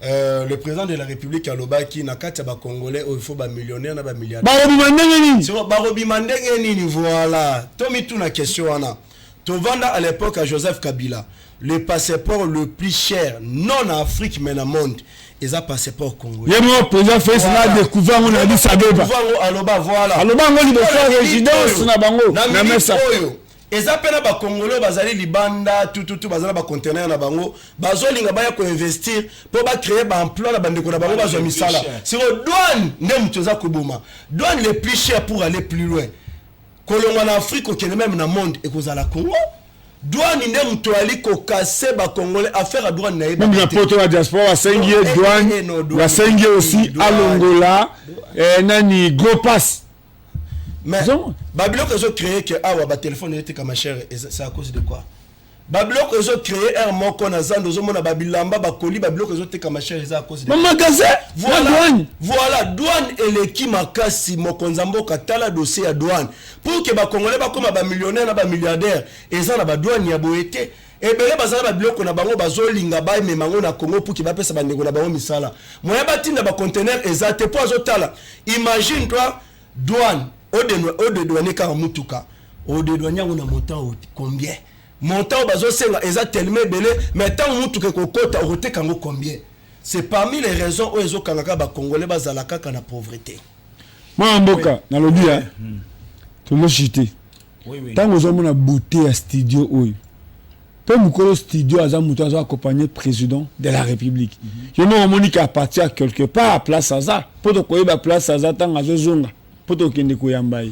le président de la République à Lobaki n'a qu'à ba Congolais il faut ba millionnaire na ba milliardaire. Barobi mandengeni voilà. Tomi tout na question wana. Tovanda à l'époque à Joseph Kabila, le passeport le plus cher non en Afrique mais dans le monde. Ils ont passeport congolais. Il y a un président fait ça découvert on a dit ça débat. Voilà. Aloba ngoli de faire résidence na bango. Na mesa. Eza pena ba Congolais bazali libanda tout bazala ba conteneur na bango bazolinga baya ko investir pour ba créer ba emploi na bandeko na bango bazo misala sur douane ndem toza koboma douane les plus cher pour aller plus loin kolonga na Afrique okene même na monde et kozala Congo douane ndem to ali ko casser ba Congolais affaire à douane na yeba même la poto la diaspora sengie douane la sengie aussi à l'Angola nani gros pass. Mais Babylone a créé que awa ba téléphone était comme cher et c'est à cause de quoi? babiloko ezo créer un moko na zando zo mona babilamba bakoli babiloko ezo teka machin eza à cause de magasin voilà douane eleki makasi mokonza mboka tala dossier ya douane pour que ba congolais bakoma ba millionnaire na ba milliardaire eza na ba douane ya boete ebele bazala babiloko na bango bazolinga baememango na Congo pour que bapesa bandeko na bango misala moya batinda ba conteneur eza te po azotala imagine toi douane ode douane ka mutuka ode douane yango na montant combien montant bazo senga eza tellement belé mais tant mutuka kokota oteka ngo combien c'est parmi les raisons où ezo kangaka ba congolais bazala kaka na pauvreté moi mboka na lobi ya to lo chité tant ozo mona beauté ya studio oyo pe mukolo studio aza muto azo accompagner président de la République je me moni ka partir quelque part à place aza poto koyeba place aza tant azo zonga poto kende koyamba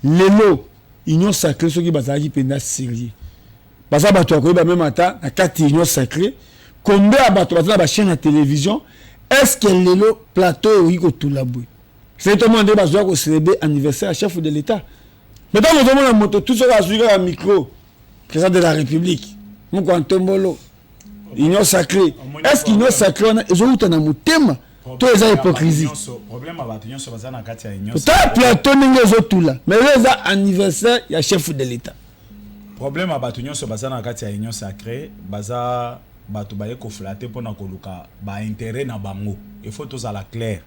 lelo union sacrée soki bazaki penda sérieux baza bato akoyeba même ata na kati union sacrée combien bato baza ba chaîne à télévision est-ce que lelo plateau iko tulabu c'est tout le monde bazo ko célébrer anniversaire à chef de l'état mais dans le monde la moto tout ça a suivi un micro président de la République mon Antombolo union sacrée est-ce qu'union sacrée on ezo utana mutema to eza hypocrisie problème abato nyonso baza na kati ya union ta plateau ninge ezo tula mais eza anniversaire ya chef de l'état problème abato nyonso baza na kati ya union sacrée baza bato baye ko flatter pona koluka ba intérêt na bango il faut tous à la clair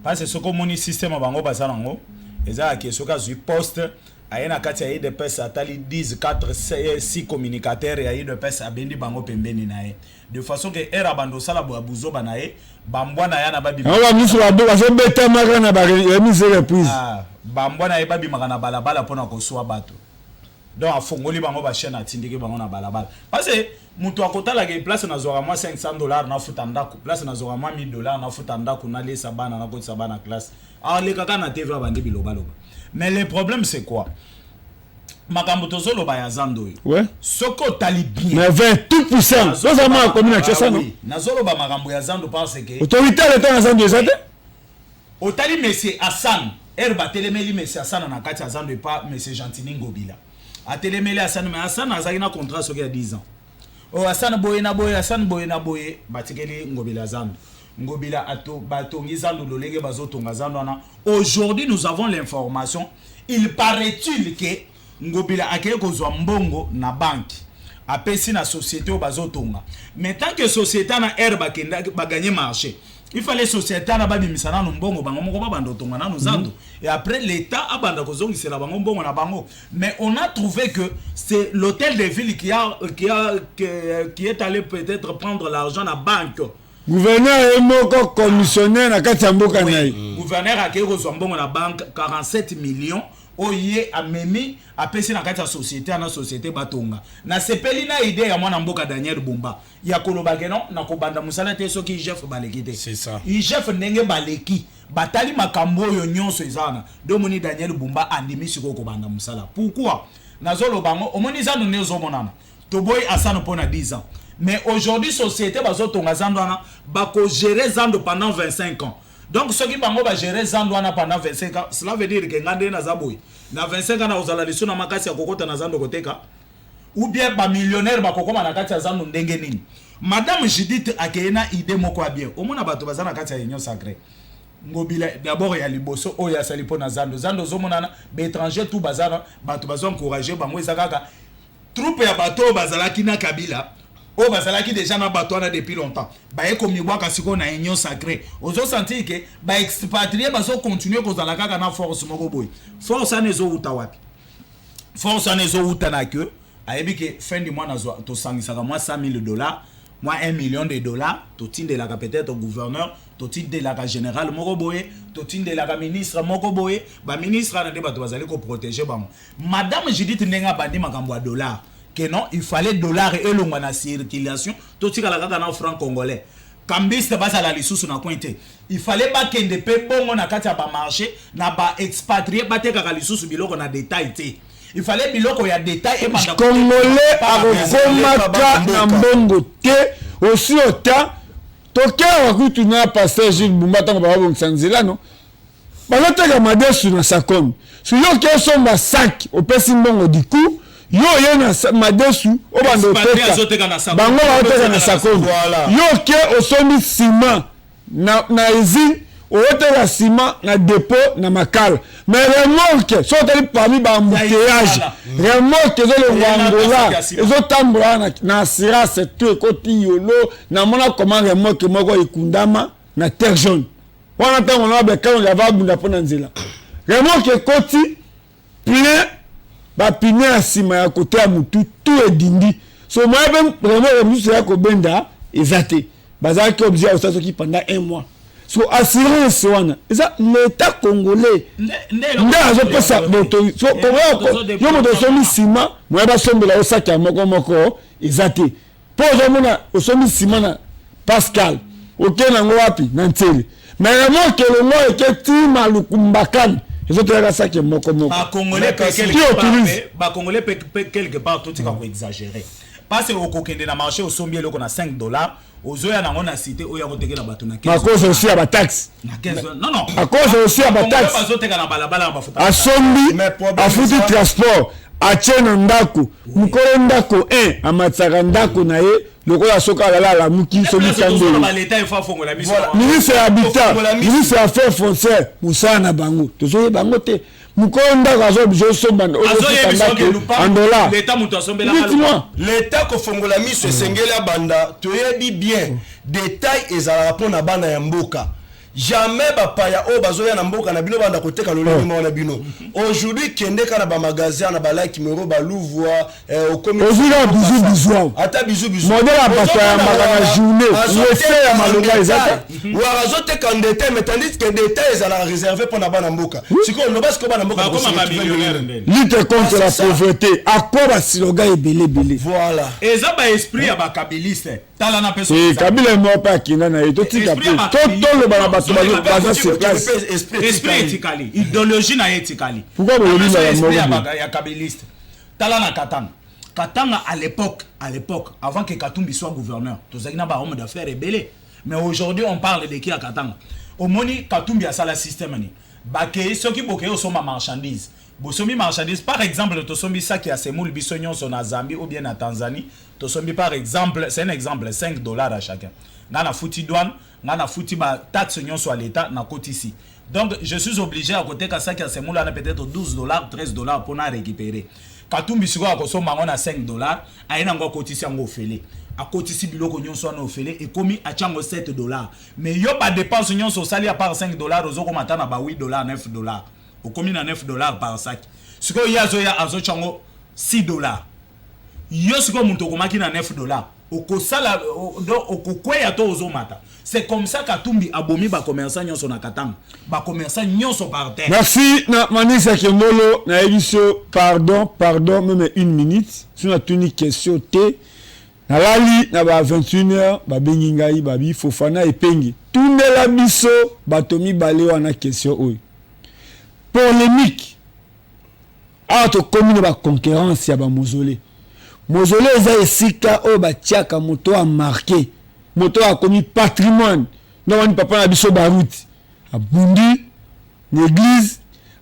parce que ce que mon système bango baza nango eza ke soka zu poste ayena kati ya IDPS atali 10 4 6 communicateurs ya IDPS abendi bango pembeni nae de façon que era bando sala boabuzo banae bambwana yana babi ba misu ba do bazo beta maka na ba remise reprise bambwana e babi maka na balabala pona ko soa bato donc afongoli bango ba chaîne atindiki bango na balabala parce que mutu akotala ke place na zora moi $500 na futanda ku place na zora moi $1000 na futanda ku na lesa bana na kotsa bana classe le kaka na TV bandi biloba loba mais le problème c'est quoi makambo tozolo ba ya zando ouais soko tali bien mais 20% tozama commune à Chessa non nazolo ba makambo ya zando parce que autorité l'état na zando ezate otali monsieur Hassan herba telemeli monsieur Hassan na kati ya zando pas monsieur Gentini Ngobila a telemeli Hassan mais Hassan azaki na contrat soki ya 10 ans Hassan boye na boye batikeli Ngobila zando Ngobila ato batongi zando lolenge bazotonga zando na aujourd'hui nous avons l'information il paraît-il que Ngobila akeye kozwa mbongo na banque apesi na société o bazotonga mais tant que société na herba kenda ba gagner marché il fallait société na babimisa na mbongo bango moko ba bando tonga na zando et après l'état abanda kozongisela bango mbongo na bango mais on a trouvé que c'est l'hôtel de ville qui est allé peut-être prendre l'argent na banque gouverneur et moko commissionnaire na kati ya mboka naye gouverneur akeye kozwa mbongo na banque 47 millions oye amemi apesi na kati ya société batonga na sepeli na idée ya mwana mboka Daniel Bumba ya koloba ke non na kobanda musala te soki chef baleki te c'est ça chef ndenge baleki batali makambo yo nyonso ezana domoni Daniel Bumba andimi siko kobanda musala pourquoi nazolo bango omoni zano nezo monana to boy asano pona 10 ans mais aujourd'hui société bazotonga zando ana bako gérer zando pendant 25 ans. Donc ceux qui bango ba gérer zando ana pendant 25 ans, cela veut dire que ngande na zaboy na 25 ans na ozala liso na makasi ya kokota na zando koteka ou bien ba millionnaire ba kokoma na kati ya zando ndenge nini. Madame Judith akena idée moko ya bien. Omona bato bazana kati ya union sacrée. Ngobila d'abord ya liboso o ya salipo na zando zomona ba étranger tout bazana bato bazo encourager bango ezakaka troupe ya bato bazalaki na Kabila o bazalaki déjà na bato na depuis longtemps ba ekomibwaka siko na union sacrée ozo sentir que ba expatrié bazo continuer kozala kaka na force moko boy force anezo uta wapi force anezo uta na que ayebi que fin du mois nazo to sangisaka moi $100,000 moi $1 million to tindelaka peut-être gouverneur to tindelaka général moko boye to tindelaka ministre moko boye ba ministre na de bato bazali ko protéger bango madame Judith ndenga bandi makambo ya dollar que non il fallait dollar et longa na circulation to tikala kaka na franc congolais kambiste basa la lisusu na pointe il fallait ba kende pe bongo na kati ya ba marché na ba expatrié ba te kaka lisusu biloko na détail te il fallait biloko ya détail et banda congolais akomaka na mbongo te aussi autant tokia wakutuna pasteur Gilles Bumba tango ba bongisa nzela no baloteka madesu na sakomi si yo ke somba sac opesi mbongo du coup yo yena madesu o bando teka bango ba teka na sakondo yo ke osombi ciment na usine o teka ciment na dépôt na makala mais remorque so tali parmi ba embouteillage remorque zo le wangola ezo tambola na assurance tout côté yolo na mona comment remorque moko ikundama na terre jaune wana tango na be quand ya va bunda pona nzela remorque côté plein ba pine asima ya côté ya mutu tout edindi so moi même remorque musu ya ko benda ezate bazaki objet au saso qui pendant 1 mois. So assurance wana eza l'état congolais nda azopesa moto so yo moto somi ciment moi ba sombela osaka moko ezate po ozomona osomi ciment na Pascal okena ngo wapi na ntele mais vraiment que le mot est tima lukumbakan ezoteka saki moko ba congolais quelque part tout est exagéré parce que au kokende na marché au sombier loko na $5 ozoya nango na cité oya kotekela bato na 15 à cause aussi à ba taxe non à cause aussi à ba taxe bazoteka na balabala bafuta a sombi a futi transport a tchena ndako mukolo ndako 1 amatsaka ndako na ye lokola soka la muki somi kando ministre ya habitat ministre ya affaires foncières musana bango tozoye bango te mukolo ndako azo somba en dollar l'état ko fongola miso esengela banda toyebi bien détail ezala pona bana ya mboka jamais bapaya o bazoya na mboka na bino banda koteka lolenge mona bino aujourd'hui kende kana ba magasin na ba like mero ba louvoa au comité bizu ata bizu modèle à bata magana journée le ya malonga ezata wa azote kandete mais tandis que détail ezala réservé pour na bana mboka siko no parce que bana mboka lutte contre la pauvreté akora siloga ebele voilà eza ba esprit ya ba kabiliste tala na peso kabila mo pa kina na eto tika to le bana esprit éthique idéologie na éthique pourquoi ya kabiliste tala na Katanga à l'époque avant que Katumbi soit gouverneur tozaki na ba homme d'affaires rebelle mais aujourd'hui on parle de qui à Katanga au moni Katumbi a ça la système ni ba ke ceux qui boke au soma marchandise bosomi marchandise par exemple tosombi ça qui a semoule bisonyon son na Zambie ou bien na Tanzanie tosombi par exemple c'est un exemple $5 à chacun ngana fouti douane ngana fouti ba taxe nyonso à l'état na côté ici donc je suis obligé à côté ka ça qui a semoule na peut-être $12 $13 pour na récupérer Katumbi siko akosoma ngona $5 aina ngo côté ici ngo ofele a côté ici biloko nyonso na ofele et komi a chango $7 mais yo ba dépense nyonso sali à part $5 ozoko matana ba $8 $9 au komi na $9 par sac siko yazo ya azo chango $6 yo siko muntu komaki na $9 okosala okokweya to ozomata c'est comme ça Katumbi abomi ba commerçant nyonso na Katanga ba commerçant nyonso par terre. Merci na Manisa Kemolo na émission pardon même 1 minute sur la tunique question T na lali na ba 21h ba bengingai ba bi Fofana epengi tundela biso batomi balé wana question oyo polémique a to commune ba concurrence ya ba mausolée eza esika o batiaka moto a marqué moto a commis patrimoine non wani papa na biso baruti abundi l'église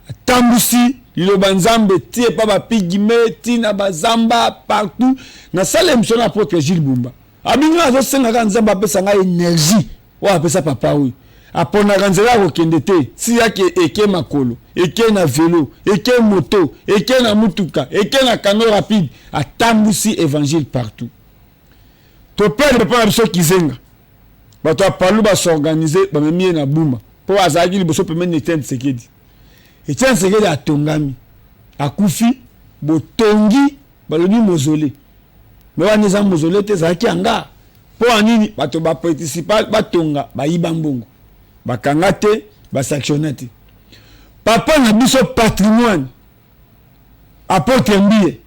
atambusi liloba nzambe tie pa bapigime tina bazamba partout na sala émission na apôtre Gilles Bumba abinga azosenga nzambe apesa nga énergie o apesa papa oui aponaka nzela kokende te si yake eke makolo eke na vélo eke moto eke na mutuka eke na cano rapide atambusi évangile partout to perdre pa biso kizenga bato apalu ba s'organiser ba memie na buma po azaki liboso pemene Etienne Tshisekedi atongami akufi botongi balobi mausolée mais wana eza mausolée te zaki anga po anini bato ba participer batonga bayiba mbongo bakanga te basanctionne te papa na biso patrimoine apôtre Mbie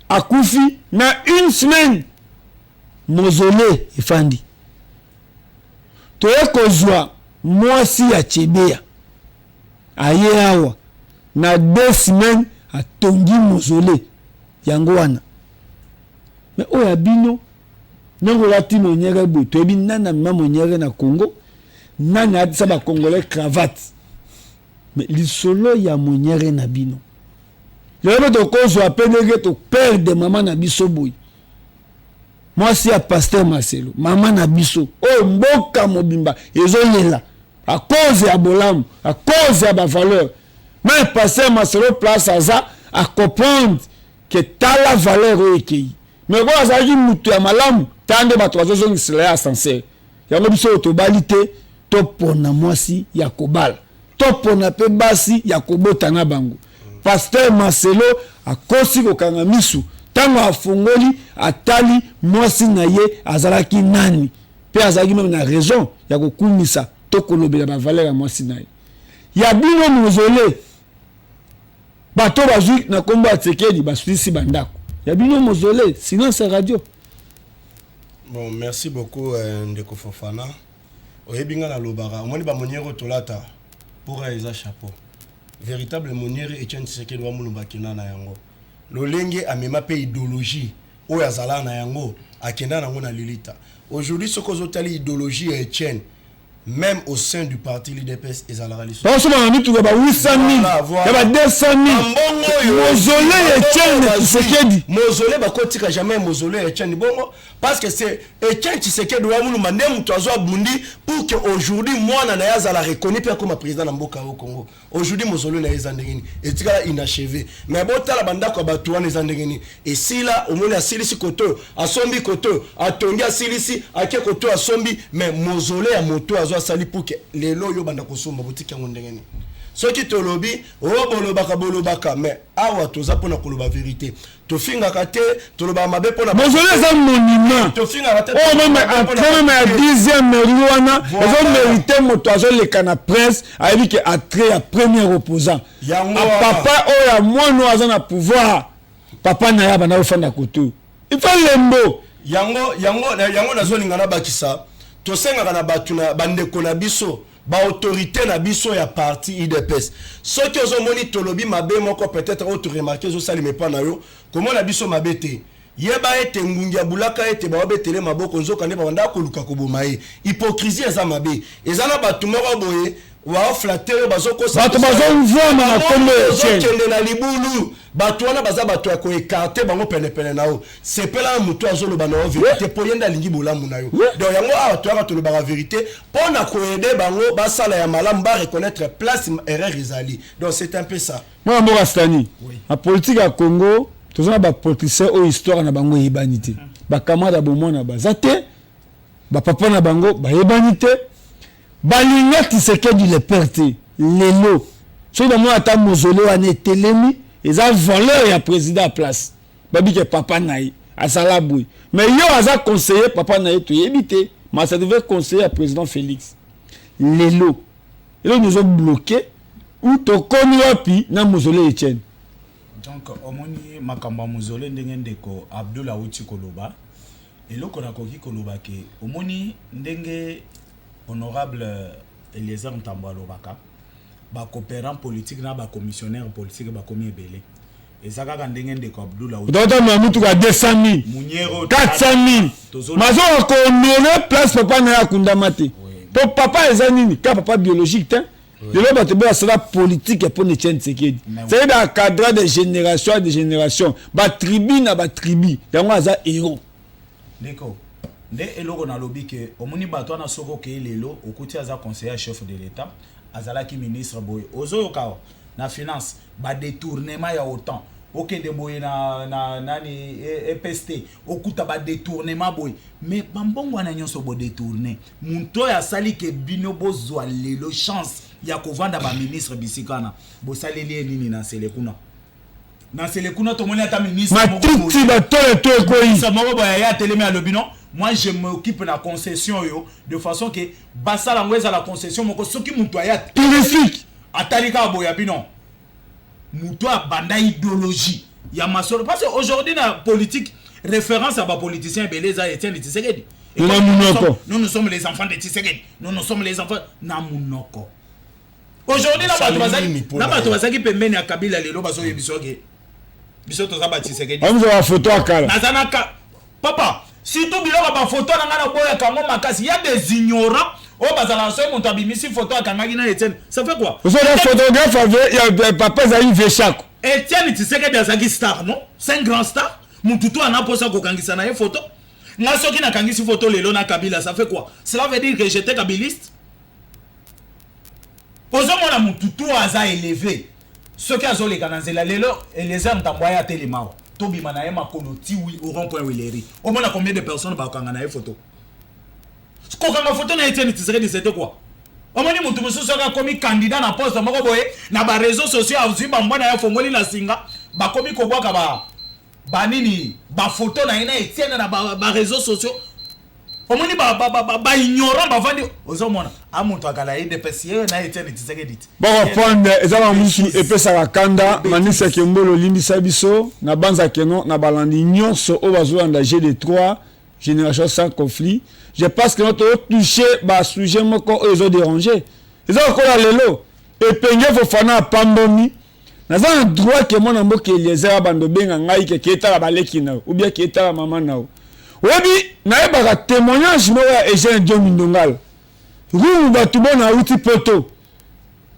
akufi na 1 semaine mausolée efandi toye kozwa mwasi ya Chebeya aye awa na 2 semaines atongi mausolée yango wana mais oya bino nango lati monyere boy toyebi nana mima monyere na Congo nana atisa ba congolais cravate mais lisolo ya monyere na bino Je vais te cause à peine que ton père de maman na biso boy. Moi si à pasteur Marcelo, maman na biso. Oh mboka mobimba, ezolela. À cause ya bolam, à cause ya ba valeur. Mais pasteur Marcelo place à ça à comprendre que t'as la valeur okei. Mais quoi ça dit mutu ya malamu, tande ba 3 ans cela sincère. Ya biso autobalité, to pona moi si ya kobala. To pona pe basi ya kobota na bango. Pasteur Marcelo a kosi kokanga misu tango afungoli atali mwasi na ye azalaki nani pe azalaki même na raison ya kokumisa to kolobela ba valeur ya mwasi na ye ya bino mozole bato bazui na kombo atekedi basisi bandako ya bino mozole sinon c'est radio. Bon, merci beaucoup Ndeko Fofana. Oyebinga na lobara omoni ba moniero tolata pour eza chapeau. Véritable moniere Etienne Tshisekedi wa mulumba kinana yango. Lolenge amema pe idéologie o yazala na yango akenda nango na lilita. Aujourd'hui ce qu'on zotali idéologie ya Etienne même au sein du parti l'IDPS ezala liso. On se m'a tout ba 800 000, ya ba 200 000. Mozolé Etienne Tshisekedi. Mozolé ba kotika jamais mozolé Etienne bongo parce que c'est Etienne Tshisekedi wa mulumba ndem tozo bundi pour que aujourd'hui moi na yazala reconnu pe comme président na mboka au Congo. Aujourd'hui mozolé na ezandengeni etika inachevé. Mais botala bandako batu wana ezandengeni. Et si là au mona silisi koto, asombi koto, atongi asilisi, ake koto asombi mais mozolé ya moto azo sali pour que les loyo banda kosomba boutique yango ndengeni. Ce qui te lobby bolobaka mais awa toza pona koloba vérité. To finga kate to loba mabe pona mozolé za monument. To finga kate oh même après même à 10e meriwana ils ont mérité moto azo le kana presse a dit que après à premier opposant. A papa oh ya mwana aza na pouvoir. Papa na ya bana ofanda koto. Il faut lembo. Yango nazo lingana bakisa. To senga kana batuna bandeko na biso. Ba autorité na biso ya parti IDPS. Ce que zo moni tolobi mabe moko peut-être autre remarquer zo sali me pa na yo. Comment na biso mabete. Yeba ete ngungia bulaka ete ba obetele maboko nzoka ne ba wanda ko luka ko bomaye. Hypocrisie eza mabe. Ezana batu moko boye wa flatter bazoko sa. Batu bazomvoma na kombo Etienne. Kende na libulu. Batu wana baza batu ya ko écarter bango pene nao. C'est pela mutu azolo bana o vérité po yenda lingi bolamu na yo. Donc yango a to to ba vérité pour na ko aider bango ba sala ya malamu ba reconnaître place erreur izali. Donc c'est un peu ça. Moi mbo Rastani. La politique à Congo, tous na ba politicien o histoire na bango yebanité. Ba kamada bomona bazate. Ba papa na bango ba yebanité. Ba lignati Tshisekedi le perte. Lelo. So da mo ata mozole wana telemi. Ils ont volé le président à place. Babi que papa naï à Salaboué. Mais yo a conseillé papa naï tout éviter. Mais ça devait conseiller à président Félix. Lelo. Et là nous ont bloqué. Ou to komi wapi na mozole Etienne. Donc omoni makamba mozole ndenge ndeko Abdullah Outi Koloba. Et là qu'on a koki Koloba ke omoni ndenge honorable Eliezer Ntambwa Lobaka. Ba coopérant politique na ba commissionnaire politique ba komi ebele ezaka ka ndenge ndeko Abdullah Oto mamutu ka 200 000 400 000 mazo ko honorer place papa na akunda mate to papa ezanini ka papa biologique te de l'autre bato ba sala politique pour Etienne Tshisekedi c'est dans cadre de génération à génération ba tribu na ba tribu yango aza héros ndeko nde eloko na lobby ke omoni bato na soko ke lelo okuti aza conseiller chef de l'état azalaki ministre boye ozoyoka na finance ba détournement ya autant okende boye na nani EPST okuta ba détournement boye mais bambongo na nyonso bo détourner muntu ya sali ke bino bozwa lelo chance ya kovanda ba ministre bisikana bo saleli nini na selekuna to moni ata ministre matiti ba to koyi ça moko boya ya telemi à lobino. Moi je m'occupe de la concession yo de façon que basala ngweza la concession moko soki mutu aya terrifique atalika boya bino mutu a banda idéologie ya masolo parce que aujourd'hui na politique référence à ba politicien beleza Etienne Tshisekedi. Nous sommes les enfants de Tshisekedi. Nous sommes les enfants na munoko. Aujourd'hui na bato bazaki pembeni ya Kabila lelo baso yebisoke biso to za ba Tshisekedi. On va photo akala nazanaka papa si tout biloko ba photo na ngana boya kango makasi il y a des ignorants au bazala so monto abimisi photo akangaki na Etienne ça fait quoi vous êtes photographe avec papa Zaï Vechako Etienne Tshisekedi azaki star, non? C'est un grand star. Mututu anaposa kokangisa na photo. Nga soki na kangisi photo lelo na Kabila, ça fait quoi? Cela veut dire que j'étais kabiliste? Ozomona Mututu aza élevé. Ceux qui ont les canazela lelo et les hommes t'envoyer à Télémao. Tobi manaye makolo tiwi au rond-point Wileri. Au moins combien de personnes ba kangana na photo? Kokanga photo na Etienne Tshisekedi c'était quoi? Au moins mutu mususu ka komi candidat na poste moko boye na ba réseaux sociaux azu ba mbona ya fongoli na singa ba komi ko bwaka ba nini ba photo na ina Etienne na ba réseaux sociaux. Au moins ba ignorant ba vandi ozomona amuntu akala IDPS na Etienne Tshisekedi. Bon prendre ezala musu epesa ka kanda manisa kembolo limbisa biso na banza keno na balandi nyonso o bazolanda G3 génération sans conflit. Je pense que notre touché ba sujet moko ezo déranger. Ezo ko la lelo e penge fo fana pambomi. Na za droit que mon amboke Eliezer bando benga ngai ke keta baleki na ou bien keta maman na. Webi na ba témoignage mo ya Eugène Domindongal. Rumu batu bona uti poto.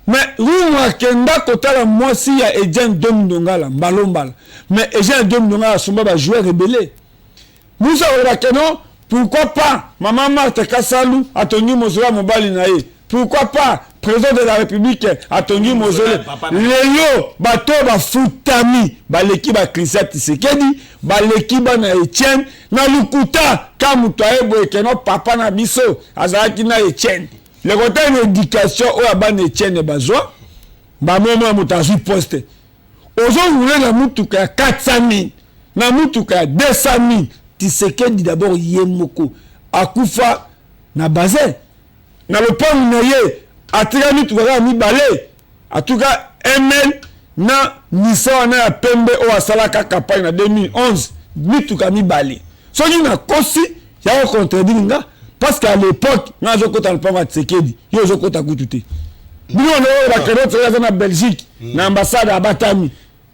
Mais rumu akenda kotala mwasi ya Eugène Domindongal mbalombala. Mais Eugène Domindongal somba ba joueur rebelle. Nous avons non, pourquoi pas Maman Marthe Kassalou a tenu Mozola Mobali Nae. Pourquoi pas président de la République a tenu Mozola. Léo, bato ba futami, ba l'équipe ba Christian Tshisekedi, ba l'équipe na Etienne, na Lukuta, kamutoye boye keno papa na biso, azalaki na Etienne. Le côté d'éducation o abane Etienne bazwa, ba momo mutazu poste. Ozo voulait na mutuka 400,000, na mutuka 200,000. Tshisekedi d'abord yemoko akufa na bazin na le pont naye atira mitu baka mi balé atuka ML na Nissa na pembe o asalaka campagne na 2011 mitu ka mi balé soki na kosi ya contredire nga parce qu'à l'époque na zo kota le pont Tshisekedi yo zo kota kutute bino no ba kero na Belgique na ambassade à Batami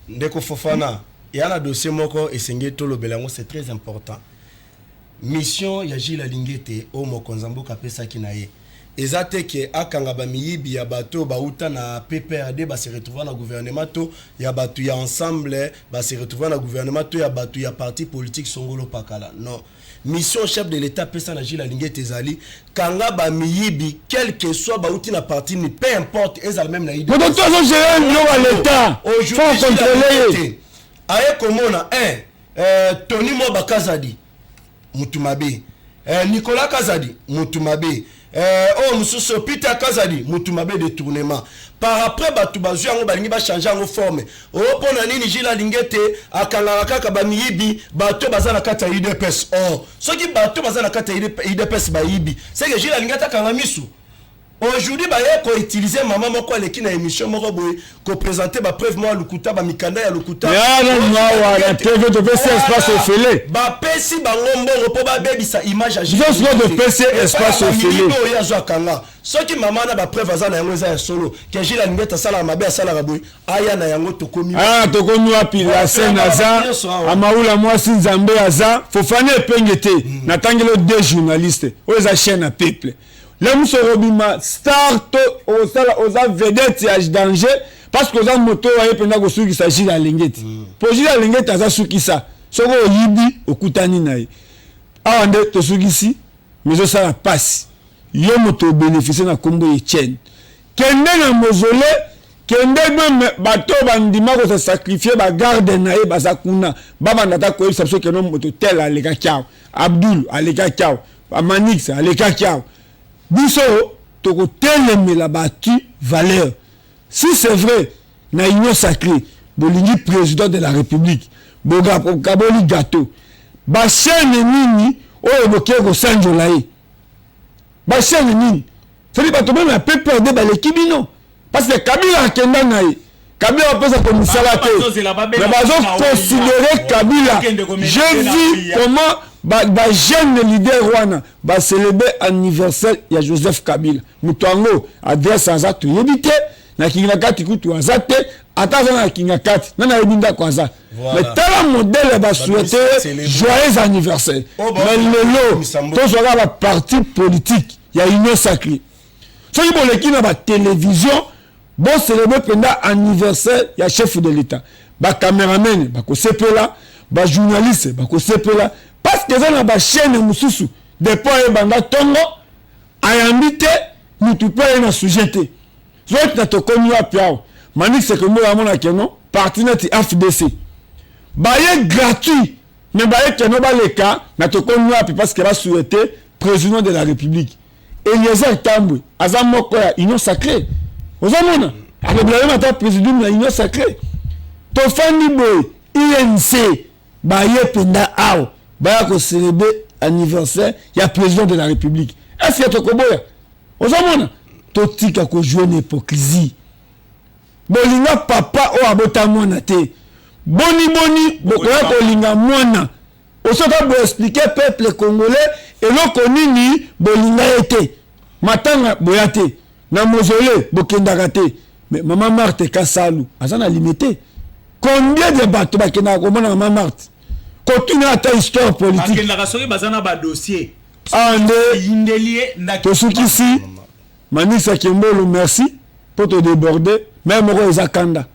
ndeko Fofana. Il y a un dossier moko esengé tolo belango, c'est très important. Mission ya Gilles Lingete o mokonzambo kapesa kinaye. Ezate ke akanga ba miyibi ya bato ba uta na PPRD ba se retrouver na gouvernement to ya bato ya ensemble ba se retrouver na gouvernement to ya bato ya parti politique songolo pakala. Non. Mission chef de l'état pesa na Gilles Lingete ezali kanga ba miyibi quel que soit ba uti na parti ni peu importe ezal même na idée. Mais donc toi gérer l'état. Faut contrôler. Aye komona Tony Moba Kazadi Mutumabe Nicolas Kazadi Mutumabe Mususo Peter Kazadi Mutumabe détournement par après batu bazu yango balingi ba changer en forme pona nini Gilles Lingete akangaka kaka ba miyibi bato bazana kata IDPS soki bato bazana kata IDPS ba yibi c'est que Gilles Lingete akanga misu. Aujourd'hui, il faut utiliser maman moko leki na émission moko boy ko présenter ba preuve moi Lukuta ba mikanda ya Lukuta. La TV de PC espace au fêlé. Ba pesi ba ngombo po ba bebisa image à Juste de PC espace au fêlé. Ya zo kanga. Soki maman na ba preuve azana yango za solo ke Gilles Lingete sala mabe sala raboy aya na yango tokomi. Tokomi wapi la scène aza amaula mwasi nzambe aza Fofana epengete na tangelo deux journalistes. Oza chaîne à peuple. L'homme se robima start aux vedettes à danger parce que dans moto aye penda ko suki sa Gilles Lingete. Pour Gilles Lingete aza suki sa. Soko yibi okutani naye. Ande to suki si mais ça la passe. Yo moto bénéficier na kombo Etienne. Kende na mozole, kende même bato bandima ko se sacrifier ba garde naye bazakuna. Baba ndata ko exception que non moto tel aleka kiao. Abdul aleka kiao. Amanix aleka kiao. Biso toko teleme la batu valeur. Si c'est vrai, na union sacrée, bolingi président de la République, boga kaboli gâteau. Ba chaîne nini o eboke ko sanjolaye. Ba chaîne nini. C'est pas tout même la PPRD ba l'équipe non. Parce que Kabila kenda naye. Kabila pesa ko misala te. Mais bazo considérer Kabila. Je vis comment ba jeune leader wana ba célébrer anniversaire ya Joseph Kabila mutango adresse azatu yebite na kinga kati kutu azate ataza na kinga kati na yebinda kwaza mais tala modèle ba souhaiter joyeux anniversaire mais lelo to soka ba parti politique ya union sacrée so yibo leki na ba télévision bon célébrer pendant anniversaire ya chef de l'état ba cameraman bakosepela ba journaliste bakosepela parce que ça na ba chaîne mususu depuis banda tongo ayambi te mutu pe na sujeté soit na tokoni wa piao mani c'est que moi amona keno partenaire FDC baye gratuit mais baye keno ba le cas na tokoni wa parce que va souhaiter président de la République Eliezer Tambwe aza moko ya union sacrée ozamona akebla mata président de la union sacrée to fandi boy INC baye penda ao baya ko célébrer anniversaire ya président de la République est-ce que tokoboya ozamona to tika ko jouer une hypocrisie bolinga papa o abota mwana te boni bokoya kolinga mwana osoka bo expliquer peuple congolais eloko nini bolinga ete matanga boyate na mausolée bokendaka te mais maman Marthe Kasalu azana limité combien de bateaux bakenda komona maman Marthe continue à ta histoire politique bakenda soki bazana ba dossier ande indelié to sukisi Manisa Kembolo merci pour te déborder même ro ezakanda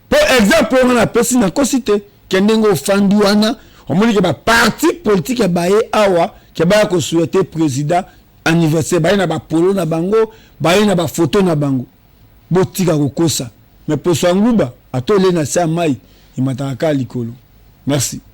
pour exemple on a pesi na kosite kendengo fanduana on moni que ba parti politique baye awa ke ba ko souhaiter président anniversaire baye na ba polo na bango baye na ba photo na bango botika kokosa mais pour Sanguba atole na sa mai imataka likolo merci.